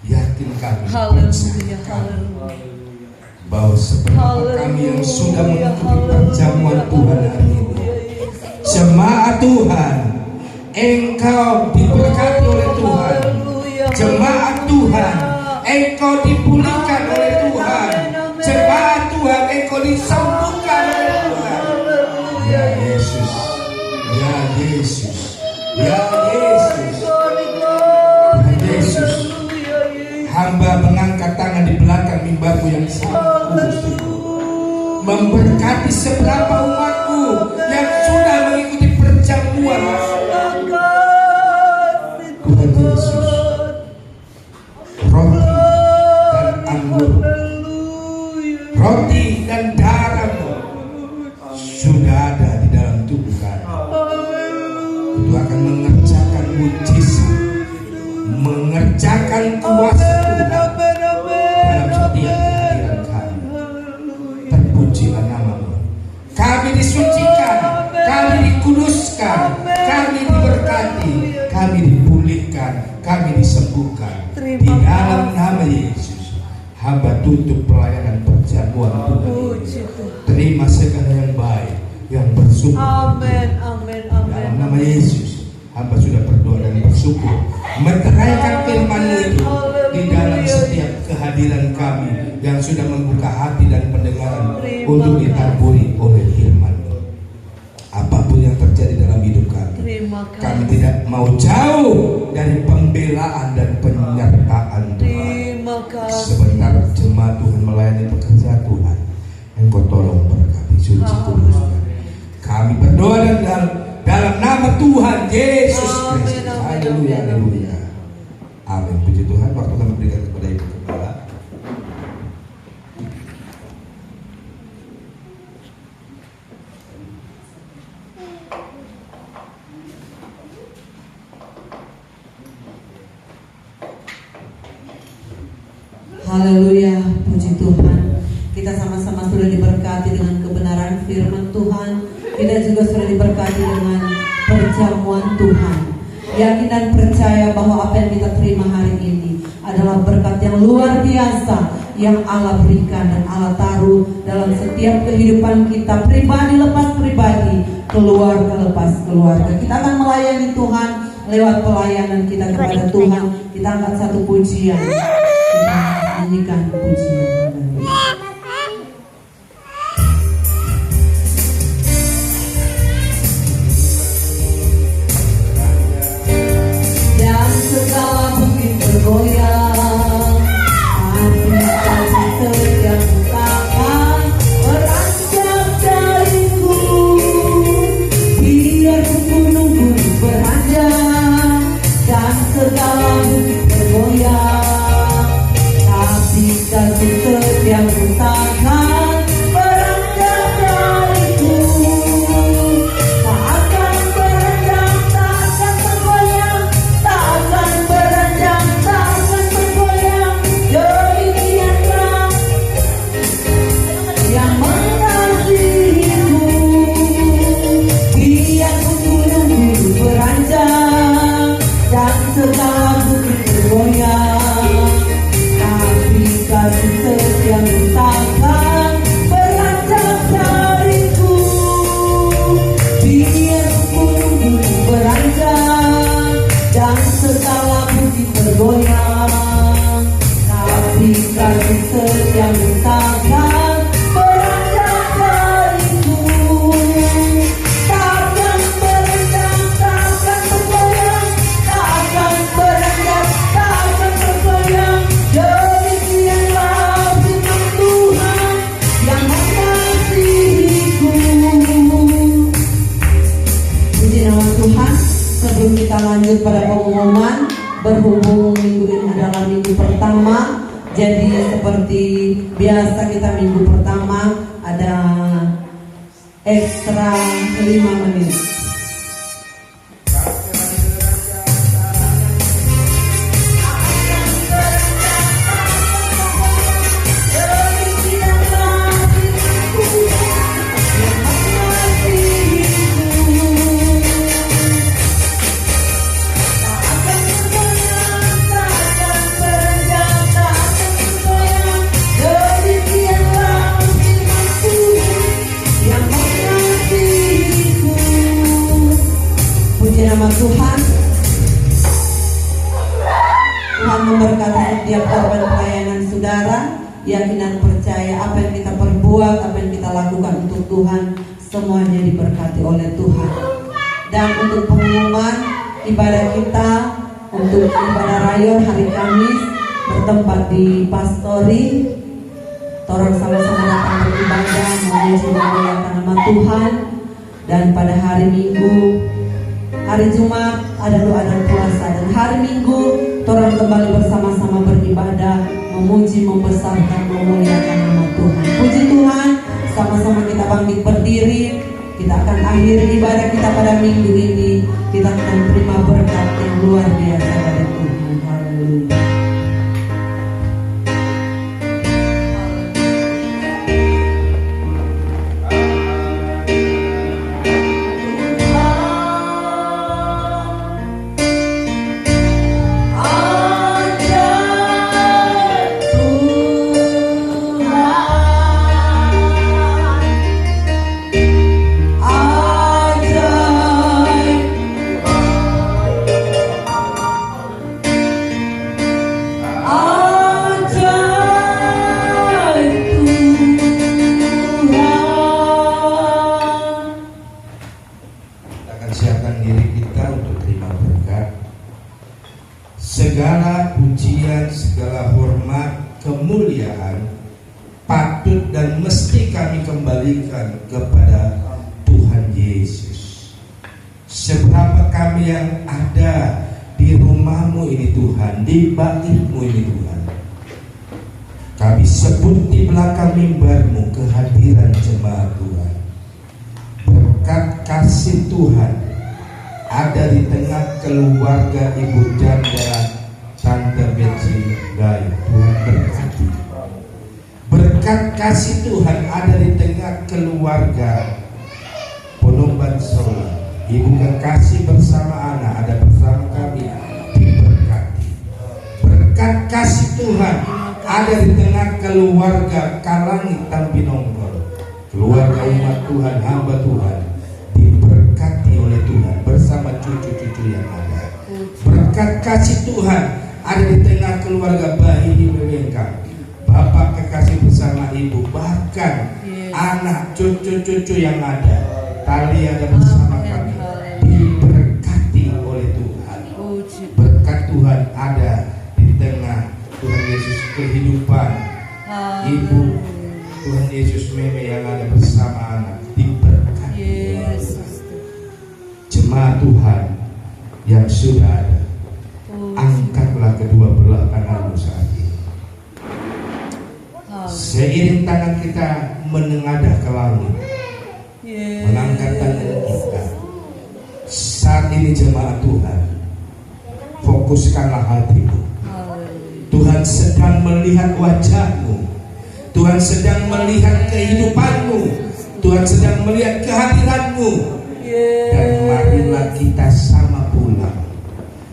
S3: Yakin kami percaya bahwa seberapa kami yang sudah mengikuti perjamuan Tuhan hari ini, jemaat Tuhan, engkau diberkati oleh Tuhan. Jemaat Tuhan, engkau dipulihkan oleh Tuhan. Jemaat Tuhan, engkau disembuhkan oleh Tuhan. Ya Yesus, ya Yesus, ya Yesus, ya Yesus. Hamba mengangkat tangan di belakang mimbarku yang sangat kudus itu, memberkati seberapa umatku yang sudah mengikuti perjamuan Tuhan Yesus. Roti dan anggur, roti dan darahmu sudah ada di dalam tubuh kami. Itu akan mengerjakan mujizat, mengerjakan kuasa Tuhan dalam setiap kehadiran kami. Terpujilah namamu. Kami disucikan, kami dikuduskan, kami diberkati, kami dipulihkan, kami disembuhkan di dalam nama Yesus. Hamba tutup pelayanan perjamuan Tuhan. Terima segala yang baik, yang bersyukur.
S4: Amin, amin, amin.
S3: Dalam nama Yesus, hamba sudah berdoa dan bersyukur. Meteraikan firman-Mu itu di dalam setiap kehadiran kami yang sudah membuka hati dan pendengaran untuk ditaburi oleh firman-Mu. Apapun yang terjadi dalam hidup kami tidak mau jauh dari pembelaan dan penyertaan Tuhan. Sebentar jemaat Tuhan melayani pekerjaan Tuhan, Engkau tolong berkati, suci kuduskan. Kami berdoa dalam nama Tuhan Yesus Kristus. Haleluya, haleluya. Amin. Puji Tuhan. Waktu kami berikan kepada Ibu Gembala.
S1: Haleluya, puji Tuhan. Kita sama-sama sudah diberkati dengan kebenaran firman Tuhan. Kita juga sudah diberkati dengan perjamuan Tuhan. Yakin dan percaya bahwa apa yang kita terima hari ini adalah berkat yang luar biasa yang Allah berikan dan Allah taruh dalam setiap kehidupan kita, pribadi lepas pribadi, keluarga lepas keluarga. Kita akan melayani Tuhan lewat pelayanan kita kepada Tuhan. Kita angkat satu pujian, kita nyanyikan pujian. Dan segala bukit bergoyang, hati kami terjatuhkan, beranjak dariku, biar gunung-gunung beranjak, dan segala bukit bergoyang. kasih setiamu takkan beranjak dariku. Biar punggung beranjak dan segala bukti tergoyang, tapi kasih setiamu takkan beranjak dariku. Takkan beranjak, takkan tergoyang, takkan beranjak, takkan tergoyang. Demikianlah firman Tuhan yang mengasihiku. Puji nama Tuhan. Sebelum kita lanjut pada pengumuman, berhubung minggu ini adalah minggu pertama, jadi seperti biasa kita minggu pertama ada ekstra 5 menit. Nama Tuhan. Tuhan memberkati setiap korban pelayanan saudara. Yakinan percaya apa yang kita perbuat, apa yang kita lakukan untuk Tuhan, semuanya diberkati oleh Tuhan. Dan untuk pengumuman ibadah kita untuk ibadah rayon hari Kamis bertempat di Pastori. Torong sama-sama datang beribadah, memuji memuliakan nama Tuhan. Dan pada hari Minggu, hari Jumat ada doa dan puasa, dan hari Minggu orang kembali bersama-sama beribadah, memuji, membesarkan, memuliakan nama Tuhan. Puji Tuhan, sama-sama kita bangkit berdiri. Kita akan akhiri ibadah kita pada minggu ini. Kita akan terima berkat yang luar biasa dari Tuhan. Haleluya.
S3: Segala pujian, segala hormat, kemuliaan patut dan mesti kami kembalikan kepada Tuhan Yesus. Seberapa kami yang ada di rumahmu ini Tuhan, di baitmu ini Tuhan, kami sebut di belakang mimbarmu kehadiran jemaat Tuhan. Berkat kasih Tuhan ada di tengah keluarga Ibu Janda Tante Betsy Gai. Tuhan berkati. Berkat kasih Tuhan ada di tengah keluarga Ponomban Sola. Ibu Kekasih bersama anak ada bersama kami, diberkati. Berkat kasih Tuhan ada di tengah keluarga Kalangit Tampinongkol, keluarga umat Tuhan, hamba Tuhan, diberkati oleh Tuhan bersama cucu-cucu yang ada. Berkat kasih Tuhan ada di tengah keluarga Bahi di Mewengkang, Bapak Kekasih bersama Ibu, bahkan anak cucu-cucu yang ada, tali ada bersama kami, diberkati oleh Tuhan. Berkat Tuhan ada di tengah Tuhan Yesus kehidupan Ibu Tuhan Yesus Meme yang ada bersama anak, diberkati. Jemaat Tuhan yang sudah ada, angkatlah kedua belah tanganmu saat ini. Seiring tangan kita menengadah ke langit, mengangkat tangan kita. Saat ini jemaat Tuhan, fokuskanlah hatimu. Tuhan sedang melihat wajahmu. Tuhan sedang melihat kehidupanmu. Tuhan sedang melihat kehadiranmu. Dan marilah kita sama pulang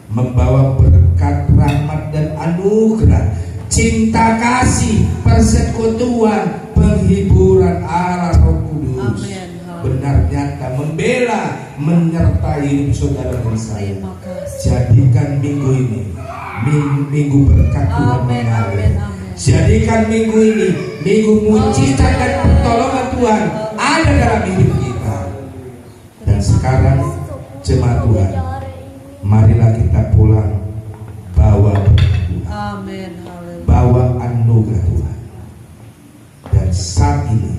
S3: membawa berkat, rahmat dan anugerah cinta kasih, persekutuan, penghiburan Allah Roh Kudus
S4: Amin.
S3: benar nyata membela, menyertai hidup saudara dan saya.
S4: Terima kasih.
S3: Jadikan minggu ini minggu berkat Tuhan
S4: Amin,
S3: mengalir.
S4: amin, amin.
S3: Jadikan minggu ini minggu mujizat dan pertolongan Tuhan ada dalam hidup kita. Dan sekarang jemaat Tuhan, marilah kita pulang bawa berkat Tuhan,
S4: Amin. Haleluya.
S3: bawa anugerah Tuhan. Dan saat ini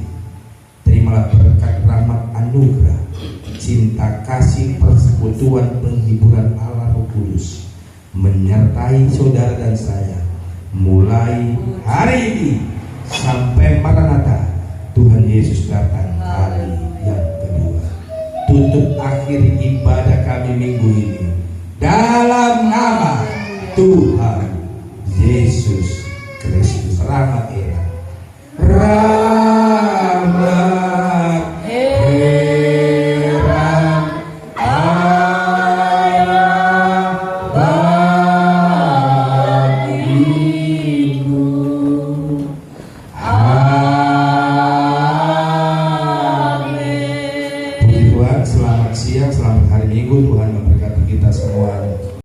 S3: terimalah berkat rahmat anugerah, cinta kasih, persekutuan, penghiburan Allah Roh Kudus menyertai saudara dan saya mulai hari ini sampai Maranatha Tuhan Yesus datang kali yang kedua. Tutup akhir ibadah kami minggu ini dalam nama Tuhan Yesus Kristus. Rahmat era, rahmat era, Puji Tuhan, selamat siang, selamat hari Minggu. Tuhan memberkati kita semua.